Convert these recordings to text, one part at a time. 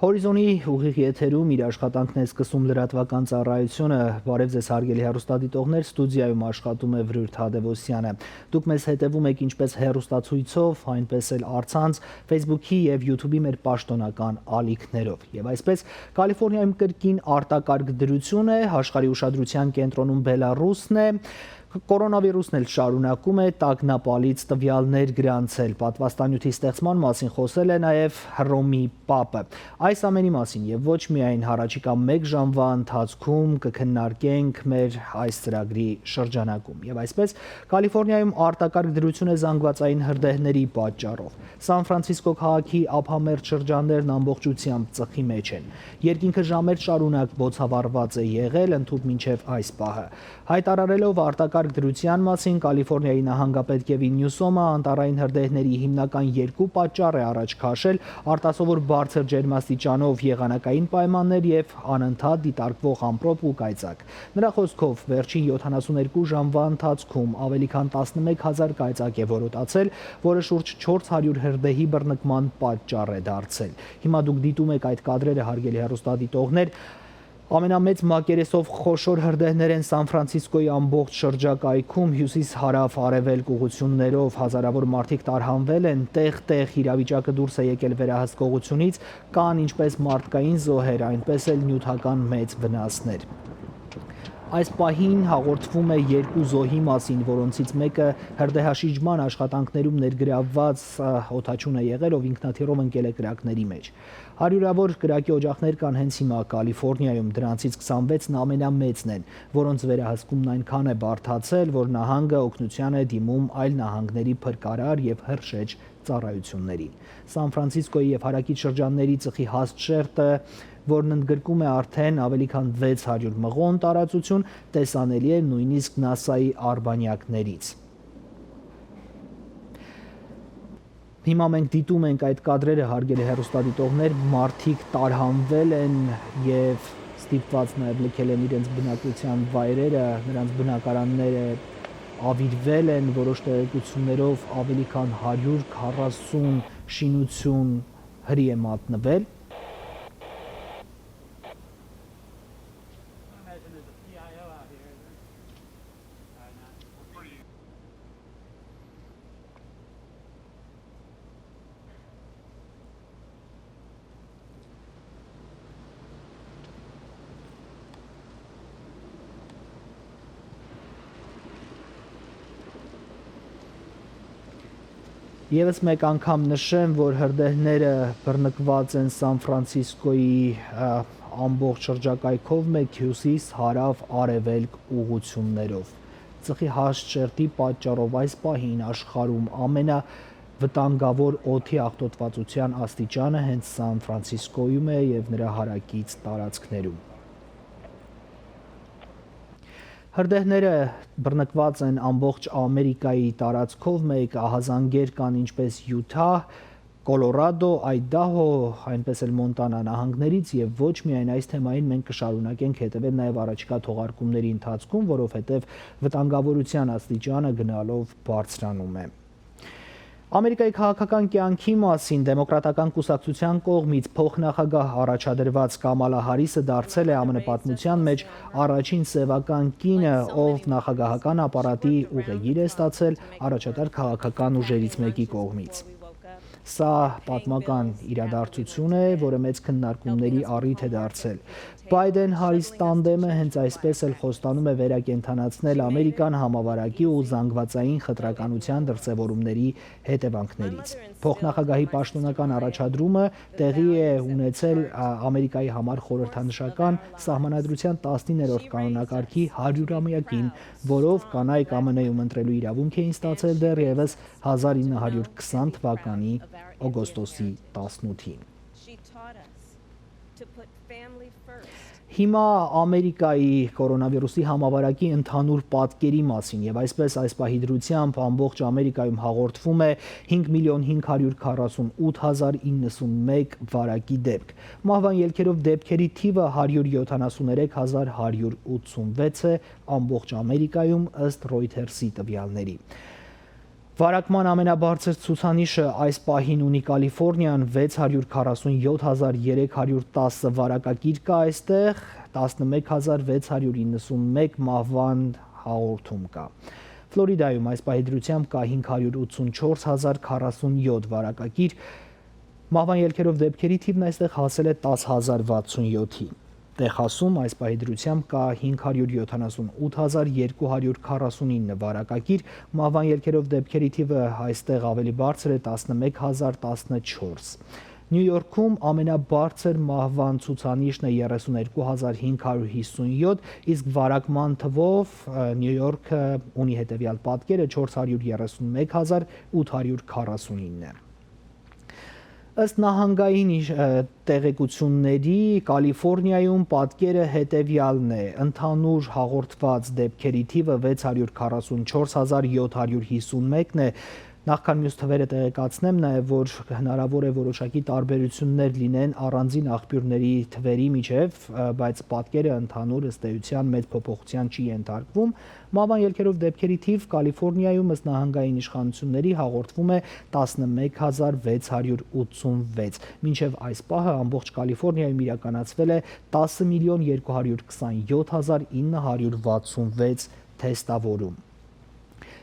Հորիզոնի ուղիղ եթերում իր աշխատանքն է սկսում լրատվական ծառայությունը, բարև ձեզ հարգելի հեռուստադիտողներ, ստուդիայում աշխատում է Վրույր Թադևոսյանը։ Դուք մեզ հետևում եք ինչպես հեռուստացույցով, այնպես էլ առցանց Facebook-ի եւ YouTube-ի մեր պաշտոնական ալիքներով։ Եվ այսպես Կալիֆոռնիայում կրկին արտակարգ դրություն է, աշխարհի ուշադրության կենտրոնում Բելարուսն է։ Կորոնավիրուսն էլ շարունակում է տագնապալից տվյալներ գրանցել։ Պատվաստանյութի ստեղծման մասին խոսել է նաև Հռոմի Պապը։ Այս ամենի մասին եւ ոչ միայն հառաջիկա 1 ժամվա ընթացքում կքննարկենք մեր այս ծրագրի շրջանակում։ Եվ այսպես Կալիֆոռնիայում արտակարգ դրություն է զանգվածային հրդեհների պատճառով։ Սան Ֆրանցիսկո քաղաքի ափամերձ շրջաններն ամբողջությամբ ծխի մեջ են։ Երկինքը ժամեր շարունակ բոցավառված է եղել ընդհուպ մինչև այս պահը։ Հայտարարելով արտակարգ դրության մասին Կալիֆոռնիայի նահանգապետ Կևին Նյուսոմը անտառային հրդեհների հիմնական 2 պատճառ է առաջ քաշել՝ արտասովոր բարձր ջերմաստիճանով եղանակային պայմաններ եւ անընդհատ դիտարկվող ամպրոպ ու կայծակ։ Նրա խոսքով վերջին 72 ժամվա ընթացքում ավելի քան 11000 կայծակ է որոտացել, որը շուրջ 400 հրդեհի բռնկման պատճառ է դարձել։ Հիմա դուք դիտում եք այդ կադրերը, հարգելի հեռուստադիտողներ։ Ամենամեծ մակերեսով խոշոր հրդեհներ են Սան Ֆրանցիսկոյի ամբողջ շրջակայքում, հյուսիս-հարավ արևելք ուղղություններով հազարավոր մարդիկ տարհանվել են, տեղ-տեղ իրավիճակը դուրս է եկել վերահսկողությունից, կան ինչպես մարդկային զոհեր, այնպես էլ նյութական մեծ վնասներ։ Այս պահին հաղորդվում է 2 զոհի մասին, որոնցից մեկը հրդեհաշիջման աշխատանքներում ներգրավված օդաչուն է եղել, ով ինքնաթիռով ընկել է կրակների մեջ։ Հարյուրավոր կրակի օջախներ կան հենց հիմա Կալիֆոռնիայում, դրանցից 26-ն ամենամեծն են, որոնց վերահսկումն այնքան է բարդացել, որ նահանգը օգնության է դիմում այլ նահանգների փրկարար եւ հրշեջ ծառայություններին։ Սան Ֆրանցիսկոյի եւ հարակից շրջանների ծխի հաստ շերտը, որն ընդգրկում է արդեն ավելի քան 600 մղոն տարածություն, տեսանելի է նույնիսկ ՆԱՍԱ-ի արբանյակներից։ Հիմա մենք դիտում ենք այդ կադրերը, հարգելի հեռուստադիտողներ, մարդիկ տարհանվել են եւ ստիպված նաեւ լքել են իրենց բնակության վայրերը, նրանց բնակարանները ավիրվել են, որոշ տեղեկություններով ավելի քան 140 շինություն հրի է մատնվել։ Եվս մեկ անգամ նշեմ, որ հրդեհները բռնկված են Սան Ֆրանցիսկոյի ամբողջ շրջակայքով մեկ հյուսիս-հարավ արևելք ուղղություններով։ Ծխի հաստ շերտի պատճառով այս պահին աշխարհում ամենավտանգավոր օդի աղտոտվածության աստիճանը հենց Սան Ֆրանցիսկոյում է եւ նրա հարակից տարածքներում։ Հրդեհները բռնկված են ամբողջ Ամերիկայի տարածքով, մեկ ահազանգեր կան ինչպես Յութահ, Կոլորադո, Այդահո, այնպես էլ Մոնտանա նահանգներից եւ ոչ միայն այս թեմային մենք կշարունակենք հետևել նաեւ առաջիկա թողարկումների ընթացքում, որովհետեւ վտանգավորության աստիճանը գնալով բարձրանում է։ Ամերիկայի քաղաքական կյանքի մասին դեմոկրատական կուսակցության կողմից փոխնախագահ առաջադրված Կամալա Հարիսը դարձել է ԱՄՆ պատմության մեջ առաջին սևական կինը, ով նախագահական ապարատի ուղեգիր է ստացել առաջատար քաղաքական ուժերից մեկի կողմից։ Սա պատմական իրադարձություն է, որը մեծ քննարկումների առիթ է դարձել։ Բայդեն-Հարիս տանդեմը հենց այսպես էլ խոստանում է վերակենդանացնել Ամերիկան համավարակի ու զանգվածային խտրականության դրսևորումների հետևանքներից։ Փոխնախագահի պաշտոնական առաջադրումը տեղի է ունեցել Ամերիկայի համար խորհրդանշական սահմանադրության 19-րդ կանոնակարգի 100-ամյակին, որով կանայք ԱՄՆ-ում ընտրելու իրավունք էին ստացել դեռևս 1920 թվականի օգոստոսի 18-ին։ Հիմա Ամերիկայի կորոնավիրուսի համավարակի ընդհանուր պատկերի մասին եւ այսպես այս պահի դրությամբ ամբողջ Ամերիկայում հաղորդվում է 5.548.091 վարակի դեպք։ Մահվան ելքերով դեպքերի թիվը 173.186 է ամբողջ Ամերիկայում ըստ Reuters-ի տվյալների։ Վարակման ամենաբարձր ցուցանիշը այս պահին ունի Կալիֆոռնիան 647,310 վարակագիր կա այստեղ, 11691 մահվան հաղորդում կա։ Ֆլորիդայում այս պահի դրությամբ կա 584,047 վարակագիր, մահվան ելքերով դեպքերի թիվն այստեղ հասել է 10,067-ի։ Տեխասում այս պահի դրությամբ կա 578,249 վարակագիր, մահվան ելքերով դեպքերի թիվը այստեղ ավելի բարձր է 11,014։ Նյու Յորքում ամենաբարձր մահվան ցուցանիշն է 32,557, իսկ վարակման թվով Նյու Յորքը ունի հետևյալ պատկերը 431,849 է։ Ըստ նահանգային տեղեկությունների Կալիֆոռնիայում պատկերը հետևյալն է. ընդհանուր հաղորդված դեպքերի թիվը 644,751 է։ Նախքան մյուս թվերը տեղեկացնեմ նաև, որ հնարավոր է որոշակի տարբերություններ լինեն առանձին աղբյուրների թվերի միջև, բայց պատկերը ընդհանուր ըստ էության մեծ փոփոխության չի ենթարկվում։ Մահվան ելքերով դեպքերի թիվ Կալիֆոռնիայում ըստ նահանգային իշխանությունների հաղորդվում է 11,686։ Մինչև այս պահը ամբողջ Կալիֆոռնիայում իրականացվել է 10,222,966 թեստավորում։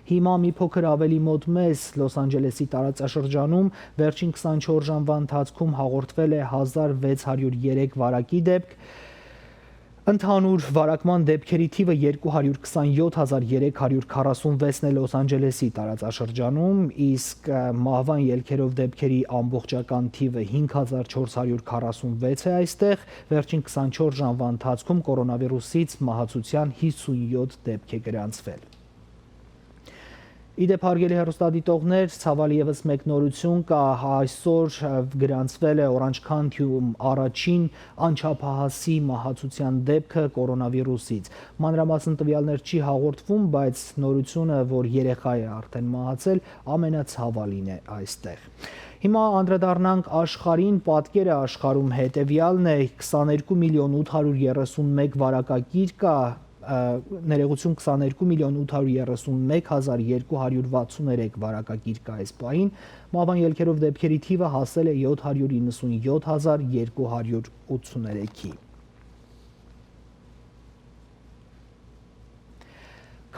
Հիմա մի փոքր ավելի մոտ մեզ Լոս Անջելեսի տարածաշրջանում վերջին 24 ժամվա ընթացքում հաղորդվել է 1603 վարակի դեպք, ընդհանուր վարակման դեպքերի թիվը 227,346-ն է Լոս Անջելեսի տարածաշրջանում, իսկ մահվան ելքերով դեպքերի ամբողջական թիվը 5446 է այստեղ, վերջին 24 ժամվա ընթացքում կորոնավիրուսից մահացության 57 դեպք է գրանցվել։ Իդեպ հարգելի հեռուստադիտողներ, ցավալի ևս մեկ նորություն կա, այսօր գրանցվել է Օրանջ Քանթիում առաջին անչափահասի մահացության դեպքը կորոնավիրուսից։ Մանրամասն տվյալներ չի հաղորդվում, բայց նորությունը, որ երեխա է արդեն մահացել, ամենացավալին է այստեղ։ Հիմա անդրադառնանք աշխարհին, պատկերը աշխարհում հետևյալն է, 22,831 վարակագիր կա, ներողություն 22,831,263 վարակագիր կա այս պահին, մահվան ելքերով դեպքերի թիվը հասել է 797,283-ի։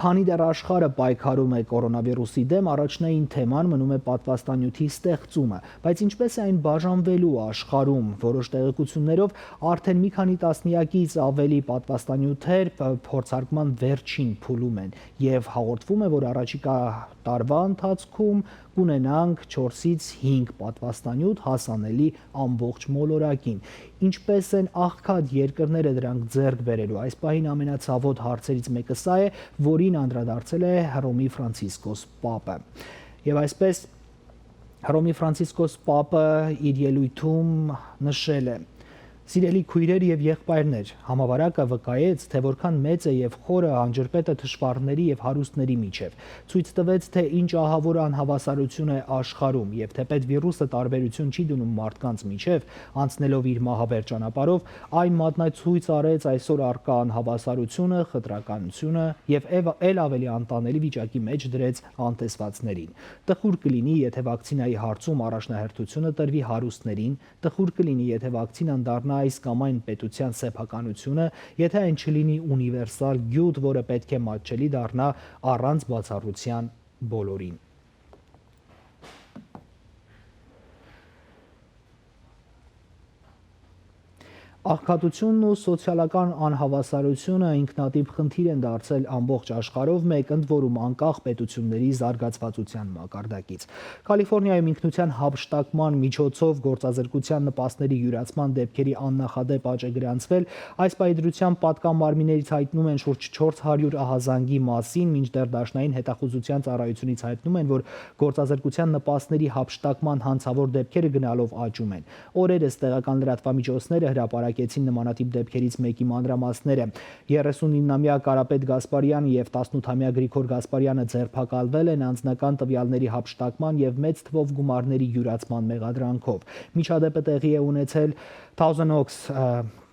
Քանի դեռ աշխարհը պայքարում է կորոնավիրուսի դեմ, առաջնային թեման մնում է պատվաստանյութի ստեղծումը, բայց ինչպես է այն բաժանվելու աշխարհում, որոշ տեղեկություններով արդեն մի քանի տասնյակից ավելի պատվաստանյութեր փորձարկման վերջին փուլում են եւ հաղորդվում է, որ առաջիկա տարվա ընթացքում կունենանք 4-ից 5 պատվաստանյութ հասանելի ամբողջ մոլորակին։ Ինչպես են աղքատ երկրները դրանք ձեռք բերելու, այս պահին ամենացավոտ հարցերից մեկը սա է, որին անդրադարձել է Հռոմի Ֆրանցիսկոս Պապը։ Եվ այսպես Հռոմի Ֆրանցիսկոս Պապը իր ելույթում նշել է. Սիրելի քույրեր եւ եղբայրներ, համավարակը վկայեց, թե որքան մեծ է եւ խորը անջրպետը թշվառների եւ հարուստների միջև։ Ցույց տվեց, թե ինչ ահավոր անհավասարություն է աշխարհում եւ թեպետ վիրուսը տարբերություն չի դնում մարդկանց միջև, անցնելով իր մահաբեր ճանապարհով, այն մատնացույց արեց այսօր առկա անհավասարությունը, խտրականությունը եւ ել ավելի անտանելի վիճակի մեջ դրեց անտեսվածներին։ Տխուր կլինի, եթե վակցինայի հարցում առաջնահերթությունը տրվի հարուստներին, տխուր կլինի, եթե վակցինան դառնա այս կամ այն պետության սեփականությունը, եթե այն չլինի ունիվերսալ գյուտ, որը պետք է մատչելի դառնա առանց բացառության բոլորին։ Աղքատությունն ու սոցիալական անհավասարությունը ինքնատիպ խնդիր են դարձել ամբողջ աշխարհով, մեկ ընդ որում անկախ պետությունների զարգացվածության մակարդակից։ Կալիֆոռնիայում ինքնության հափշտակման միջոցով գործազրկության նպաստների յուրացման դեպքերի աննախադեպ աճ է գրանցվել։ Այս պայդրությամբ պատկան մարմիններից հայտնում են շուրջ 400 ահազանգի մասին, մինչդեռ Դաշնային հետախուզության ծառայությունից հայտնում են, որ գործազրկության նպաստների հափշտակման հանցավոր դեպքերը գնալով աճում են։ Օրերս տեղական լրատվամիջոցները հրապարակեցին նմանատիպ դեպքերից մեկի մանրամասները։ 39-ամյա Կարապետ Գասպարյանը եւ 18-ամյա Գրիգոր Գասպարյանը ձերբակալվել են անձնական տվյալների հափշտակման եւ մեծ թվով գումարների յուրացման մեղադրանքով։ Միջադեպը տեղի է ունեցել Thousand Oaks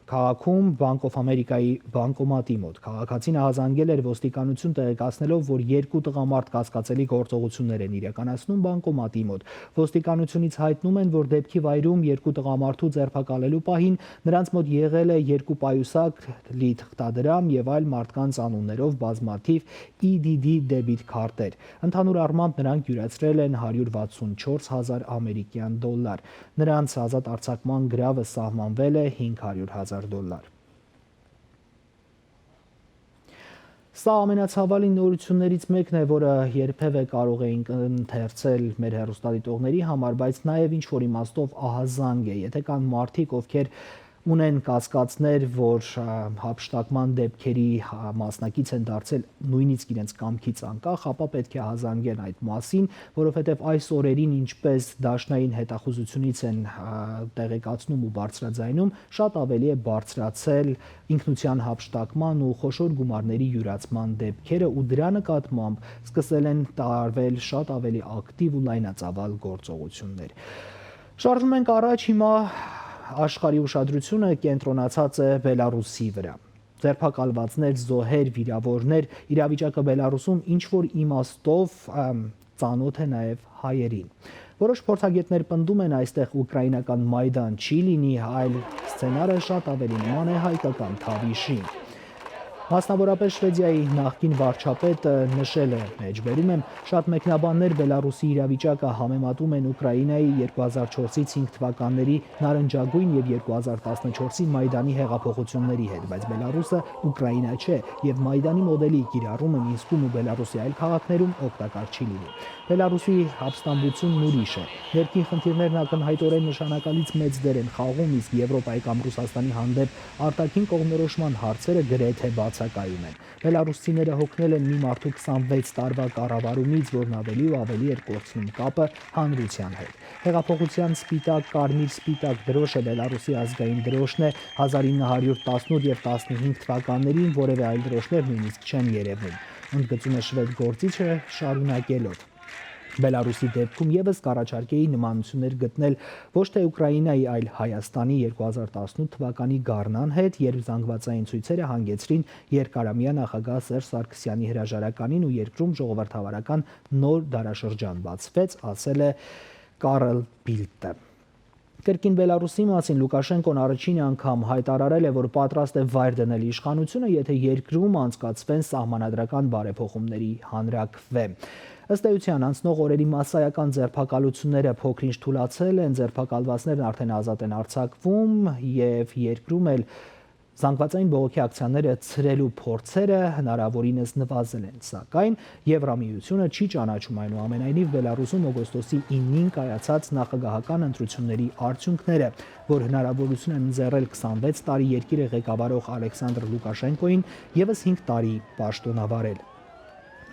Քաղաքում Bank of America-ի բանկոմատի մոտ քաղաքացին ահազանգել էր ոստիկանություն տեղեկացնելով, որ երկու տղամարդ կասկածելի գործողություններ են իրականացնում բանկոմատի մոտ։ Ոստիկանությունից հայտնում են, որ դեպքի վայրում երկու տղամարդու ձերբակալելու պահին նրանց մոտ եղել է 2 պայուսակ, լի թղթադրամ եւ այլ մարդկանց անուններով բազմաթիվ EDD դեբիտ քարտեր։ Ընդհանուր առմամբ նրանք յուրացրել են 164,000 ամերիկյան դոլար։ Նրանց ազատ արձակման գրավը սահմանվել է $500,000։ Սա ամենացավալի նորություններից մեկն է, որը երբևէ կարող էինք ընթերցել մեր հեռուստադիտողների համար, բայց նաև ինչ-որ իմաստով ահազանգ է, եթե կան մարդիկ, ովքեր ունեն կասկածներ, որ հափշտակման դեպքերի մասնակից են դարձել նույնիսկ իրենց կամքից անկախ, ապա պետք է ահազանգեն այդ մասին, որովհետև այս օրերին ինչպես դաշնային հետախուզությունից են տեղեկացնում ու բարձրաձայնում, շատ ավելի է բարձրացել ինքնության հափշտակման ու խոշոր գումարների յուրացման դեպքերը ու դրա նկատմամբ սկսել են տարվել շատ ավելի ակտիվ ու լայնածավալ գործողություններ։ Շարժվում ենք առաջ, հիմա աշխարհի ուշադրությունը կենտրոնացած է Բելարուսի վրա։ Ձերբակալվածներ, զոհեր, վիրավորներ, իրավիճակը Բելարուսում ինչ-որ իմաստով ծանոթ է նաև հայերին։ Որոշ փորձագետներ պնդում են, այստեղ ուկրաինական Մայդան չի լինի, այլ սցենարը շատ ավելի նման է հայկական Թավիշին։ Մասնավորապես Շվեդիայի նախկին վարչապետը նշել է, մեջբերում եմ, շատ մեկնաբաններ Բելարուսի իրավիճակը համեմատում են Ուկրաինայի 2004-ից 5 թվականների նարնջագույն եւ 2014-ի Մայդանի հեղափոխությունների հետ, բայց Բելարուսը Ուկրաինա չէ եւ Մայդանի մոդելի կիրառումը Մինսկում ու Բելարուսի այլ քաղաքներում օգտակար չի լինի։ Բելարուսի ապստամբությունն ուրիշ է։ Ներքին խնդիրներն ակնհայտորեն նշանակալից մեծ դեր են խաղում, իսկ Եվրոպայի կամ Ռուսաստանի հանդեպ արտաքին կողմնորոշման հարցերը գրեթե բացակայում են։ Բելարուսցիները հոգնել են մի մարդու 26 տարվա կառավարումից, որն ավելի ու ավելի էր կորցնում կապը հանրության հետ։ Հեղափոխության սպիտակ, կարմիր-սպիտակ դրոշը Բելարուսի ազգային դրոշն է 1918 եւ 15 թվականներին որևէ այլ դրոշներ նույնիսկ չեն երևում։ Ընդգծում է շվեդ գործիչը շարունակելով։ Բելարուսի դեպքում եւս կառաջարկեի նմանություններ գտնել ոչ թե Ուկրաինայի, այլ Հայաստանի 2018 թվականի գարնան հետ, երբ զանգվածային ցույցերը հանգեցրին երկարամյա նախագահ Սերժ Սարգսյանի հրաժարականին ու երկրում ժողովրդավարական նոր դարաշրջան բացվեց, ասել է Կարլ Բիլդը։ Կրկին Բելարուսի մասին Լուկաշենկոն առաջին անգամ հայտարարել է, որ պատրաստ է վայր դնել իշխանությունը, եթե երկրում անցկացվեն սահմանադրական բարեփոխումների հանրաքվե։ Ըստ էության անցնող օրերի մասսայական ձերբակալությունները փոքր-ինչ թուլացել են, ձերբակալվածներն արդեն ազատ են արձակվում եւ երկրում էլ զանգվածային բողոքի ակցիաները ցրելու փորձերը հնարավորինս նվազել են, սակայն Եվրամիությունը չի ճանաչում այնուամենայնիվ Բելարուսում օգոստոսի 9-ին կայացած նախագահական ընտրությունների արդյունքները, որ հնարավորություն են ընձեռել 26 տարի երկիրը ղեկավարող Ալեքսանդր Լուկաշենկոին եւս 5 տարի պաշտոնավարել։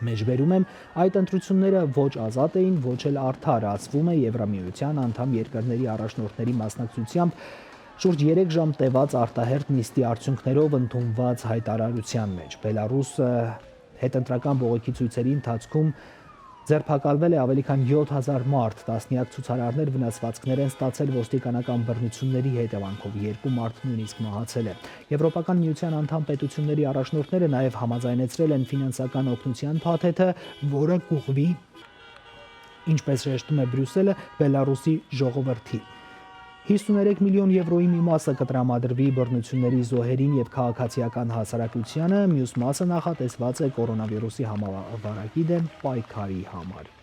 Մեջբերում եմ, այդ ընտրությունները ոչ ազատ էին, ոչ էլ արդար, ասվում է Եվրամիության անդամ երկրների առաջնորդների մասնակցությամբ շուրջ 3 ժամ տևած արտահերթ նիստի արդյունքներով ընդունված հայտարարության մեջ։ Բելարուսը հետընտրական բողոքի ցույցերի ընթացքում ձերբակալվել է ավելի քան 7000 մարդ, տասնյակ ցուցարարներ վնասվածքներ են ստացել ոստիկանական բռնությունների հետևանքով, 2 մարդ նույնիսկ մահացել է։ Եվրոպական միության անդամ պետությունների առաջնորդները նաև համաձայնեցրել են ֆինանսական օգնության փաթեթը, որը կուղղվի, ինչպես շեշտում է Բրյուսելը, Բելարուսի ժողովրդին։ 53 միլիոն եվրոյի մի մասը կտրամադրվի բռնությունների զոհերին եւ քաղաքացիական հասարակությանը, մյուս մասը նախատեսված է կորոնավիրուսի համավարակի դեմ պայքարի համար։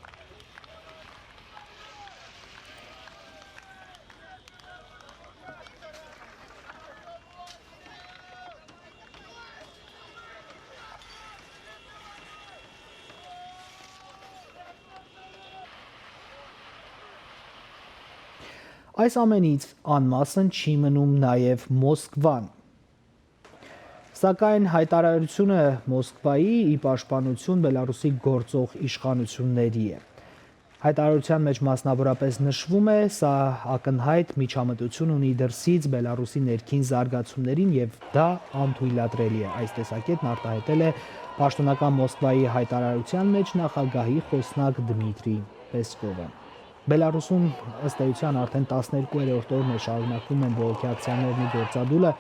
Այս ամենից անմասն չի մնում նաև Մոսկվան։ Սակայն հայտարարությունը Մոսկվայի ի պաշտպանություն Բելարուսի գործող իշխանությունների է։ Հայտարարության մեջ մասնավորապես նշվում է, սա ակնհայտ միջամտություն ունի դրսից Բելարուսի ներքին զարգացումներին եւ դա անթույլատրելի է։ Այս տեսակետն արտահայտել է պաշտոնական Մոսկվայի հայտարարության մեջ նախագահի խոսնակ Դմիտրի Պեսկովը։ Բելարուսում ըստ էության արդեն 12-րդ օրն է շարունակվում են բողոքի ակցիաներն ու գործադուլը,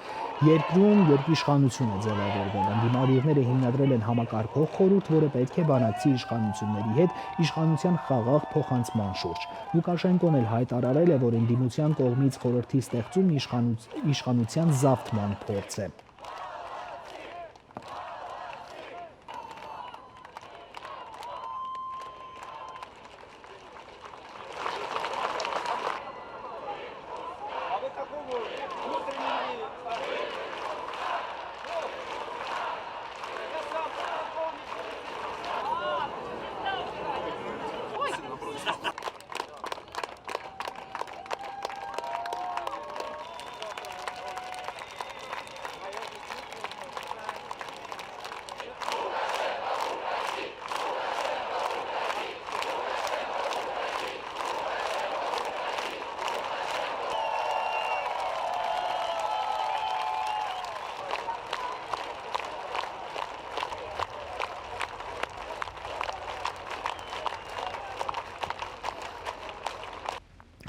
երկրում երկիշխանություն է ձևավորվել։ Ընդդիմադիրները հիմնադրել են համակարգող խորհուրդ, որը պետք է բանակցի իշխանությունների հետ իշխանության խաղաղ փոխանցման շուրջ։ Լուկաշենկոն էլ հայտարարել է, որ ընդդիմության կողմից խորհրդի ստեղծումն իշխանության զավթման փորձ է։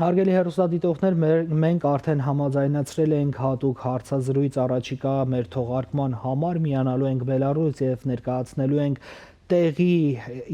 Հարգելի հեռուստադիտողներ, մենք արդեն համաձայնացրել ենք հատուկ հարցազրույց առաջիկա մեր թողարկման համար, միանալու ենք Բելարուս եւ ներկայացնելու ենք տեղի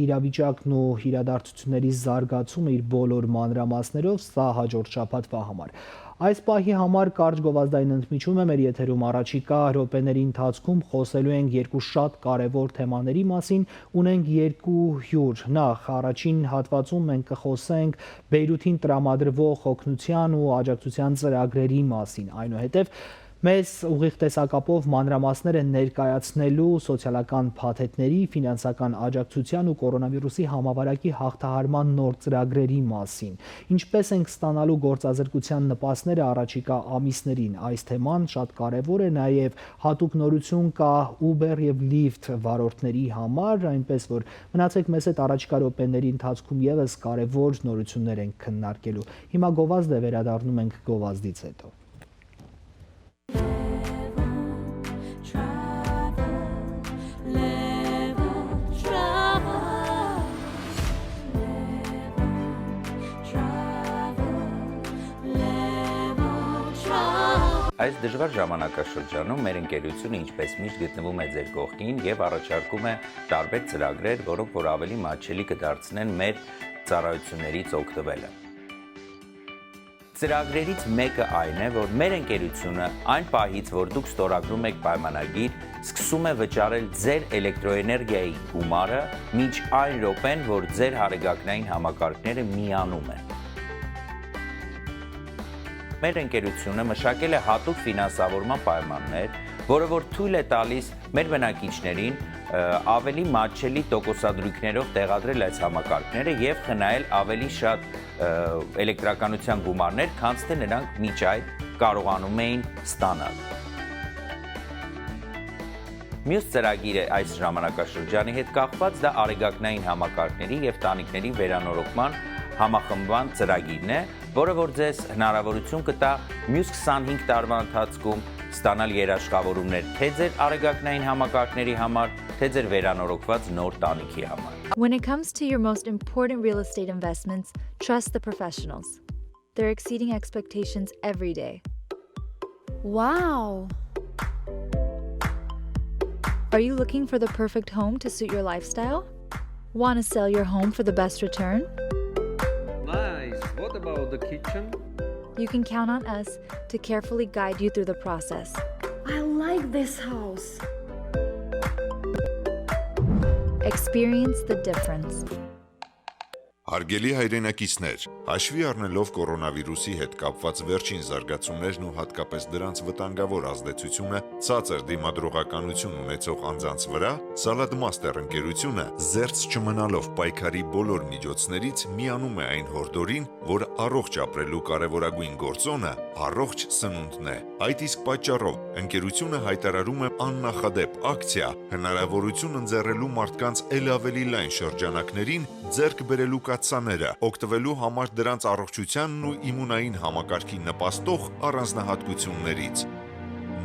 իրավիճակն ու իրադարձությունների զարգացումը իր բոլոր մանրամասներով, սա հաջորդ շաբաթվա համար։ Այս պահի համար կարճ գովազդային ընդմիջում է մեր եթերում առաջիկա րոպեների ընթացքում խոսելու ենք երկու շատ կարևոր թեմաների մասին, ունենք երկու հյուր։ Նախ առաջին հատվածում մենք կխոսենք Բեյրութին տրամադրվող օգնության ու աջակցության ծրագրերի մասին, այնուհետև մեզ ուղիղ տեսակապով մանրամասներ են ներկայացնելու սոցիալական փաթեթների, ֆինանսական աջակցության ու կորոնավիրուսի համավարակի հաղթահարման նոր ծրագրերի մասին։ Ինչպես ենք ստանալու գործազրկության նպաստները առաջիկա ամիսներին։ Այս թեման շատ կարևոր է, նաև հատուկ նորություն կա Uber եւ Lyft վարորդների համար, այնպես որ մնացեք մեզ հետ առաջիկա րոպեների ընթացքում եւս կարևոր նորություններ ենք քննարկելու։ Հիմա գովազդ է, վերադառնում ենք գովազդից հետո։ Այս դժվար ժամանակաշրջանում մեր ընկերությունը ինչպես միշտ գտնվում է ձեր կողքին եւ առաջարկում է տարբեր ծրագրեր, որոնք որ ավելի մատչելի կդարձնեն մեր ծառայություններից օգտվելը։ Ծրագրերից մեկը այն է, որ մեր ընկերությունը այն պահից, որ դուք ստորագրում եք պայմանագիր, սկսում է վճարել ձեր էլեկտրոէներգիայի գումարը մինչ այն րոպեն, որ ձեր հարեգակնային համակարգները միանում են։ Մեր ընկերությունը մշակել է հատուկ ֆինանսավորման պայմաններ, որը որ թույլ է տալիս մեր բնակիչներին ավելի մատչելի տոկոսադրույքներով տեղադրել այս համակարգները եւ խնայել ավելի շատ էլեկտրականության գումարներ, քան թե նրանք միջ այդ կարողանում էին ստանալ։ Մյուս ծրագիրը այս ժամանակաշրջանի հետ կապված դա արեգակնային համակարգների եւ տանիքների վերանորոգման համախմբման ծրագիրն է, որը որ ձեզ հնարավորություն կտա մյուս 25 տարվա ընթացքում ստանալ երաշխավորումներ թե ձեր արեգակնային համակարգների համար, թե ձեր վերանորոգված նոր տանիքի համար։ When it comes to your most important real estate investments, trust the professionals. They're exceeding expectations every day. Wow! Are you looking for the perfect home to suit your lifestyle? Want to sell your home for the best return? Nice. What about the kitchen? You can count on us to carefully guide you through the process. I like this house. Experience the difference. Հարգելի հայրենակիցներ, հաշվի առնելով կորոնավիրուսի հետ կապված վերջին զարգացումներն ու հատկապես դրանց վտանգավոր ազդեցությունը ցածր դիմադրողականություն ունեցող անձանց վրա, Salad-Master ընկերությունը զերծ չմնալով պայքարի բոլոր միջոցներից միանում է այն հորդորին, որ առողջ ապրելու կարևորագույն գործոնը առողջ սնունդն է։ Այդ իսկ պատճառով ընկերությունը հայտարարում է աննախադեպ ակցիա, հնարավորություն ընձեռելու մարդկանց ել ավելի լայն շրջանակներին ձեռք բերելու կաթսաները, օգտվելու համար դրանց առողջությանն ու իմունային համակարգին նպաստող առանձնահատկություններից։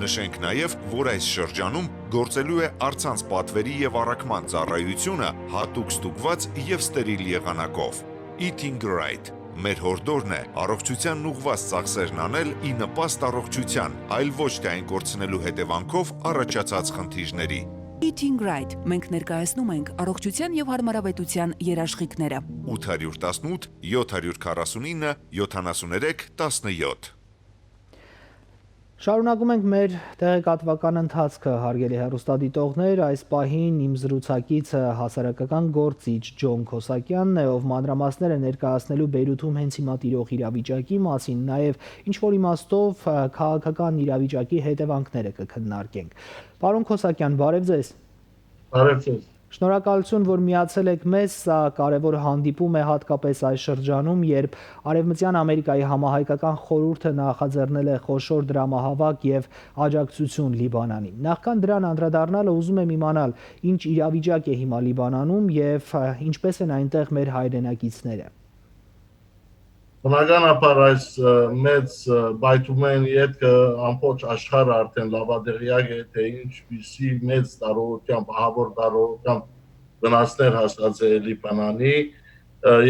Նշենք նաև, որ այս շրջանում գործելու է առցանց պատվերի եւ առաքման ծառայությունը հատուկ ստուգված եւ ստերիլ եղանակով։ Eating Right, Մեր հորդորն է առողջությանն ուղղված ծախսերն անել ի նպաստ առողջության, այլ ոչ թե այն կորցնելու հետևանքով առաջացած խնդիրների։ Eating Right, մենք ներկայացնում ենք առողջության եւ հարմարավետության երաշխիքները։ 818 749 73 17 Շարունակում ենք մեր տեղեկատվական ընթացքը, հարգելի հեռուստադիտողներ, այս պահին իմ զրուցակիցը հասարակական գործիչ Ջոն Քոսակյանն է, ով մանրամասները ներկայացնելու Բեյրութում հենց հիմա տիրող իրավիճակի մասին, նաև ինչ-որ իմաստով քաղաքական իրավիճակի հետևանքները կքննարկենք։ Պարոն Քոսակյան, բարև ձեզ։ Բարև ձեզ։ Շնորհակալություն, որ միացել եք մեզ, սա կարևոր հանդիպում է հատկապես այս շրջանում, երբ Արևմտյան Ամերիկայի համահայկական խորհուրդը նախաձեռնել է խոշոր դրամահավաք եւ աջակցություն Լիբանանին։ Նախքան դրան անդրադառնալը ուզում եմ իմանալ, ինչ իրավիճակ է հիմա Լիբանանում եւ ինչպես են այնտեղ մեր հայրենակիցները։ Բնականաբար այս մեծ բայթումեն ետքը ամբողջ աշխարհը արդեն լավադեղյակ է, թե ինչպիսի մեծ տարողությամբ, ահավոր տարողությամբ վնասներ հասած է Լիբանանի,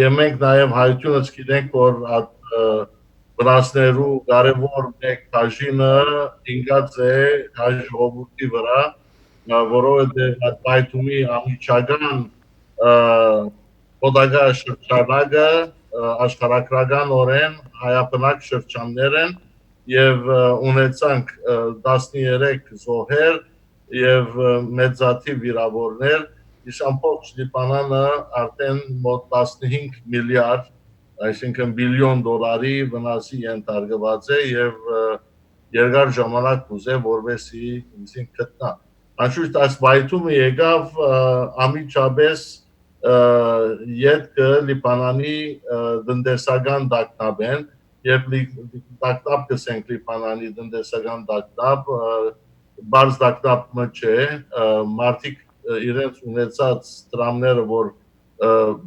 եւ մենք նաեւ հայությունս գիտենք, որ վնասներու կարևոր մեկ բաժինը ինգած է հայ ժողովրդի վրա, որովհետեւ այդ բայթումի ամիջական օդագա շրջանակը աշխարհագրական օրեն հայաբնակ շրջաններ են եւ ունեցանք 13 զոհեր եւ մեծաթիվ վիրավորներ, իսկ ամբողջ Լիբանանը արդեն մոտ 15 միլիարդ, այսինքն բիլիոն դոլարի վնասի ենթարկված է եւ երկար ժամանակ կուզե որովհետեւ ինքնին գտնա։ Անշուշտ այս բայթումը եկավ ամիջապես ետքը Լիբանանի տնտեսական դակնապեն եւ դակնապ կսենք Լիբանանի տնտեսական դակնապ բարձ դակնապը չէ մարդիկ իրենց ունեցած տրամները որ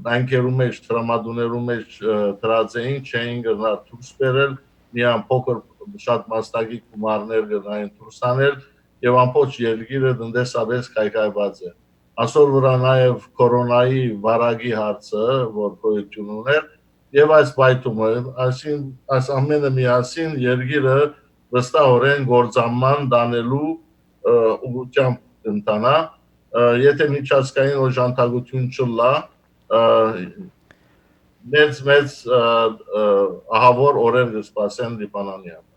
բանկերու մեջ տրամադուներու մեջ դրած էին չէին գնա դուրս բերել միան փոքր շատ մասնակի գումարներ գնային դուրս անել եւ ամբողջ երկիրը տնտեսապես կայքայված է Այսօր վրա նաև կորոնայի վարակի հարցը, որ գոյություն ուներ, եւ այս բայթումը, այս ամենը միասին երկիրը վստահորեն գործանման դանելու ուղղությամբ կընթանա, եթե միջազգային օժանդակություն չլա, մեծ ահավոր օրեր կսպասեն Լիբանանյան։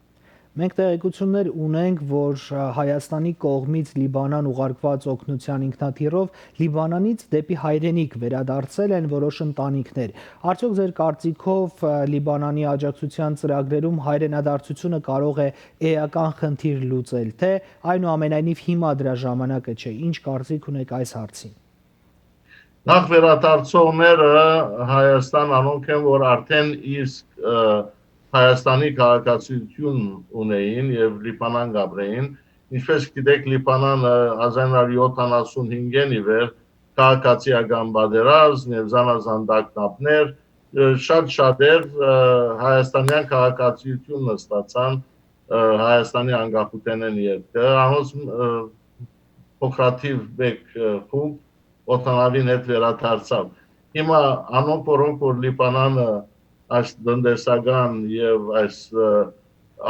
Մենք տեղեկություններ ունենք, որ Հայաստանի կողմից Լիբանան ուղարկված օգնության ինքնաթիռով Լիբանանից դեպի հայրենիք վերադարձել են որոշ ընտանիքներ։ Արդյոք ձեր կարծիքով Լիբանանի աջակցության ծրագրերում հայրենադարձությունը կարող է էական խնդիր լուծել, թե այնուամենայնիվ հիմա դրա ժամանակը չէ։ Ինչ կարծիք ունեք այս հարցին։ Նախ վերադարձողները Հայաստան անոնք են, որ արդեն իսկ Հայաստանի քաղաքացիություն ունեին եւ Լիբանան գաբրեին, ինչպես գիտեք Լիբանանը 1975-ին ի վեր քաղաքացիական պատերազմ եւ զանազան դակնապներ շատ շատեր հայաստանյան քաղաքացիությունը ստացան Հայաստանի անկախութենեն ետքը, անոնց փոքրաթիվ մեկ խումբ օտանավին հետ վերադարձավ։ Հիմա անոնք որոնք որ Լիբանանը այս տնտեսական եւ այս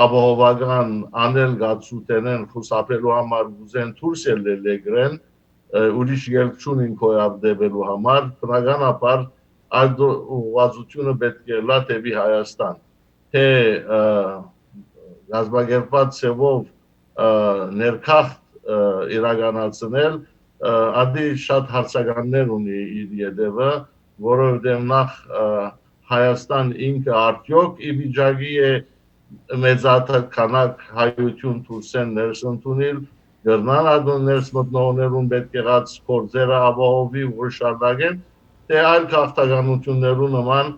ապահովական անել գացութենեն խուսափելու համար ուզեն դուրս ելնեն ուրիշ ելք չունին կոյաբդելու համար բնականաբար այդ ուղղվածությունը պետք է լա դեպի Հայաստան թե գազբագերպած ծևով ներքախտ իրականացնել ադի շատ հարցականներ ունի իր յետևը որովհետեւ նախ Հայաստան ինքը արդյոք ի վիճակի է մեծաթքանակ հայություն դուրսեն ներս ընդունել, գրնան ադոն ներս մտնողներուն պետք եղած գործերը ապահովի ու շարունակեն, թե այլ քաղաքականություններու նման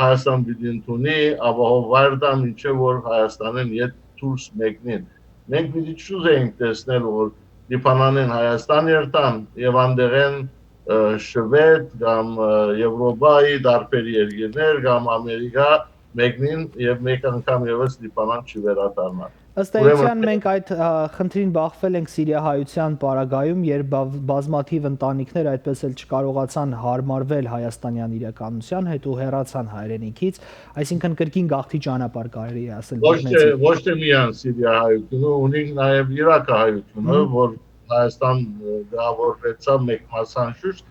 Հայաստան պիտի ընդունի, ապահովվար դա մինչև որ Հայաստանեն ետ դուրս մեկնին։ Մենք պիտի չուզեինք տեսնել, որ Լիբանանեն Հայաստան երթան եւ անդեղեն Շվեդ կամ Եվրոպայի տարբեր երկիրներ կամ Ամերիկա մեկնին եւ մեկ անգամ եւս Լիբանան չվերադառնա։ Ըստ էության մենք այդ խնդրին բախվել ենք սիրիահայության պարագայում, երբ բազմաթիվ ընտանիքներ այդպես էլ չկարողացան հարմարվել հայաստանյան իրականության հետ ու հեռացան հայրենիքից, այսինքն կրկին գաղթի ճանապարհ կարելի է ասել։ Ոչ թե միայն սիրիահայությունը, ունենք նաև իրաքահայությունը, որ Հայաստան գաղորդեցավ մեկ մասանշուշ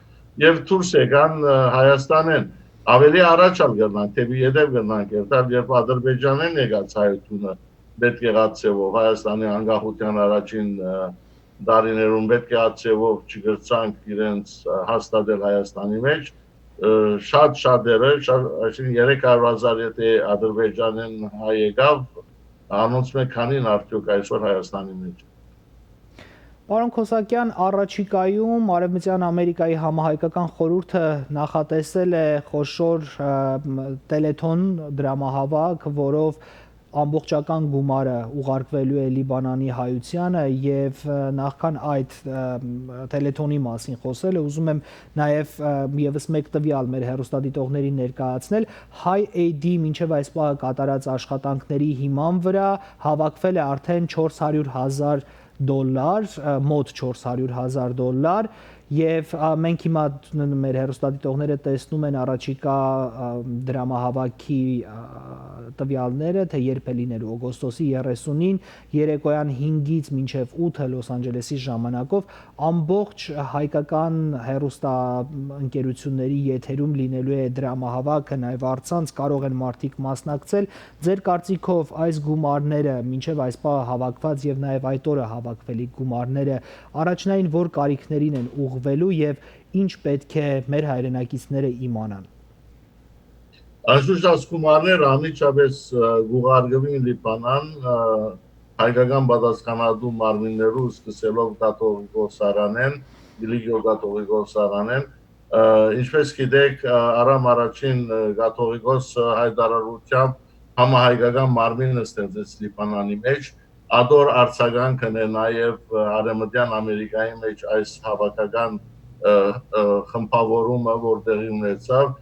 եւ դուրս եկան Հայաստանեն։ Ավելի առաջ գնանք, թեպի յետև գնանք, երբ Ադրբեջանեն եկած հայությունը պետք եղած ծևով Հայաստանի անկախության առաջին դարիներում պետք եղած ծևով չգրցանք իրենց հաստատել Հայաստանի մեջ, շատերը, այսինքն 300,000 եթե Ադրբեջանեն հայ եկավ, անոնց մեկ քանին արդյոք այսօր Հայաստանի մեջ։ Պարոն Քոսակյան, առաջիկայում Արևմտյան Ամերիկայի համահայկական խորհուրդը նախատեսել է խոշոր տելեթոն դրամահավաք, որով ամբողջական գումարը ուղարկվելու է Լիբանանի հայությանը եւ նախքան այդ տելեթոնի մասին խոսելը ուզում եմ նաեւ եւս մեկ տվյալ մեր հեռուստադիտողներին ներկայացնել High Aid-ի մինչեւ այս պահը կատարած աշխատանքների հիման վրա հավաքվել է արդեն $400,000, մոտ $400,000 եւ մենք հիմա մեր հեռուստադիտողները տեսնում են առաջիկա դրամահավաքի տվյալները, թե երբ է լինելու օգոստոսի 30-ին երեկոյան 5-ից մինչև 8-ը Լոս Անջելեսի ժամանակով ամբողջ հայկական հեռուստաընկերությունների եթերում լինելու է դրամահավաքը, նաեւ առցանց կարող են մարդիկ մասնակցել։ Ձեր կարծիքով այս գումարները մինչև այս պահը հավաքված եւ նաեւ այդ օրը հավաքվելիք գումարները առաջնային որ կարիքներին են ուղղվելու եւ ինչ պետք է մեր հայրենակիցները իմանան։ Անշուշտ գումարները անմիջապես գուղարկվին Լիբանան հայկական պատասխանատու մարմիններու սկսելով կաթողիկոսարանեն, Իլիգիո կաթողիկոսարանեն, ինչպես գիտեք, Արամ առաջին կաթողիկոս հայտարարությամբ համահայկական մարմինը ստեղծեց Լիբանանի մեջ, ադոր արձագանքն է նաև Արևմտյան Ամերիկայի մեջ այս հավաքական խմբավորումը, որ տեղի ունեցավ,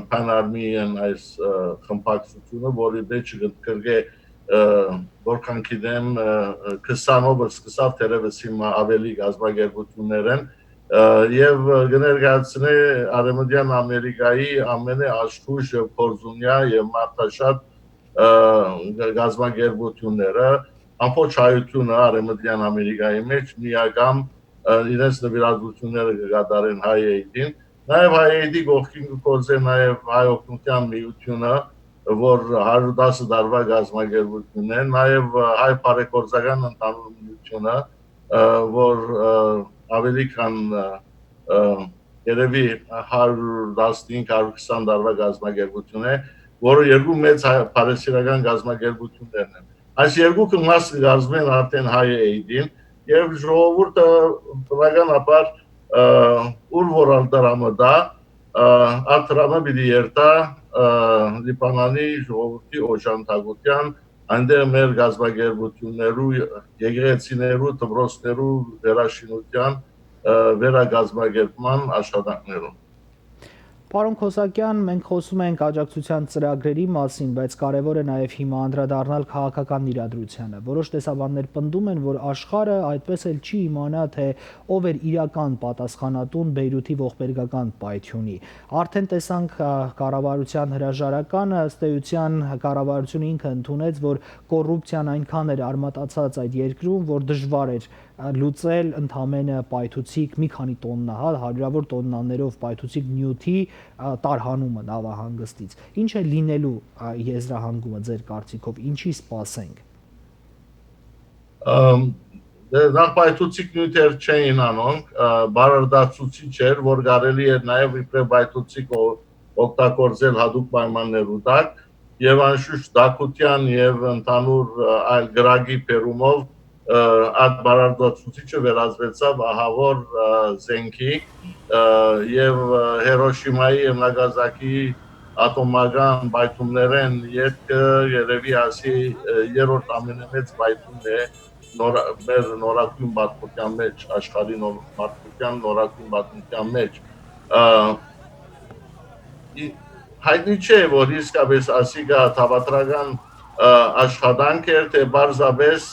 Pan-Armenian այս խմբակցությունը, որի մեջ կրկե որքան գիտեմ 20-ով սկսավ թերևս հիմա ավելի գազագերբություններ են եւ կներկայացնե Արևմտյան Ամերիկայի ամենաաշխույժ եւ փորձունյա եւ մարդաշատ գազագերբությունները ամբողջ հայությունը Արևմտյան Ամերիկայի մեջ միակամ իրենց նվիրատվությունները կկատարեն High Aid-ին, նաև High Aid-ի կողքին կգործե նաև Հայ օգնության միությունը, որ 110 տարվա գազագերբությունն է, նաև Հայ բարեգործական ընդհանուր միությունը, որ ավելի քան երևի 115-120 տարվա գազագերբություն է, որը երկու մեծ բարեսիրական գազագերբություններն են։ Այս երկուքը մաս կգազմեն արդեն High Aid-ին եւ ժողովուրդը բնականաբար ուր որալ դրամը դա արտրամը պիտի երթա Լիբանանի ժողովրդի օժանդակության այնտեղ մեր գազագերբություններու եկեղեցիներու դպրոցներու վերաշինության վերագազագերբման աշխատանքներում Պարոն Քոսակյան, մենք խոսում ենք աջակցության ծրագրերի մասին, բայց կարևոր է նաև հիմա անդրադառնալ քաղաքական իրադրությանը։ Որոշ տեսաբաններ պնդում են, որ աշխարհը այդպես էլ չի իմանա, թե ով էր իրական պատասխանատուն Բեյրութի ողբերգական պայթյունի։ Արդեն տեսանք կառավարության հրաժարականը, ըստ էության կառավարությունը ինքը ընդունեց, որ կոռուպցիան այնքան էր արմատացած այդ երկրում, որ դժվար էր լուծել ընդամենը պայթուցիկ մի քանի տոննա, հարյուրավոր տոննաներով պայթուցիկ նյութի տարհանումը նավահանգստից։ Ինչ է լինելու եզրահանգումը ձեր կարծիքով, ինչի սպասենք։ Նախ պայթուցիկ նյութեր չէին անոնք, բարարդացուցիչ էր, որ կարելի էր նաև իբրև պայթուցիկ օգտագործել հատուկ պայմաններու տակ, եւ անշուշտ դակության եւ ընդհանուր այլ գրագի բերումով այդ բարարդացուցիչը վերածվեցավ ահավոր զենքի եւ Հիրոշիմայի եւ Նագասակիի ատոմական պայթուններեն ետքը երևի ասի երրորդ ամենամեծ պայթունն է մեր նորակույն պատմության մեջ, աշխարհի նորակույն պատմության մեջ հայտնի չէ, որ իսկապես ասիկա թավատրական աշխատանք էր, թե բարձրապես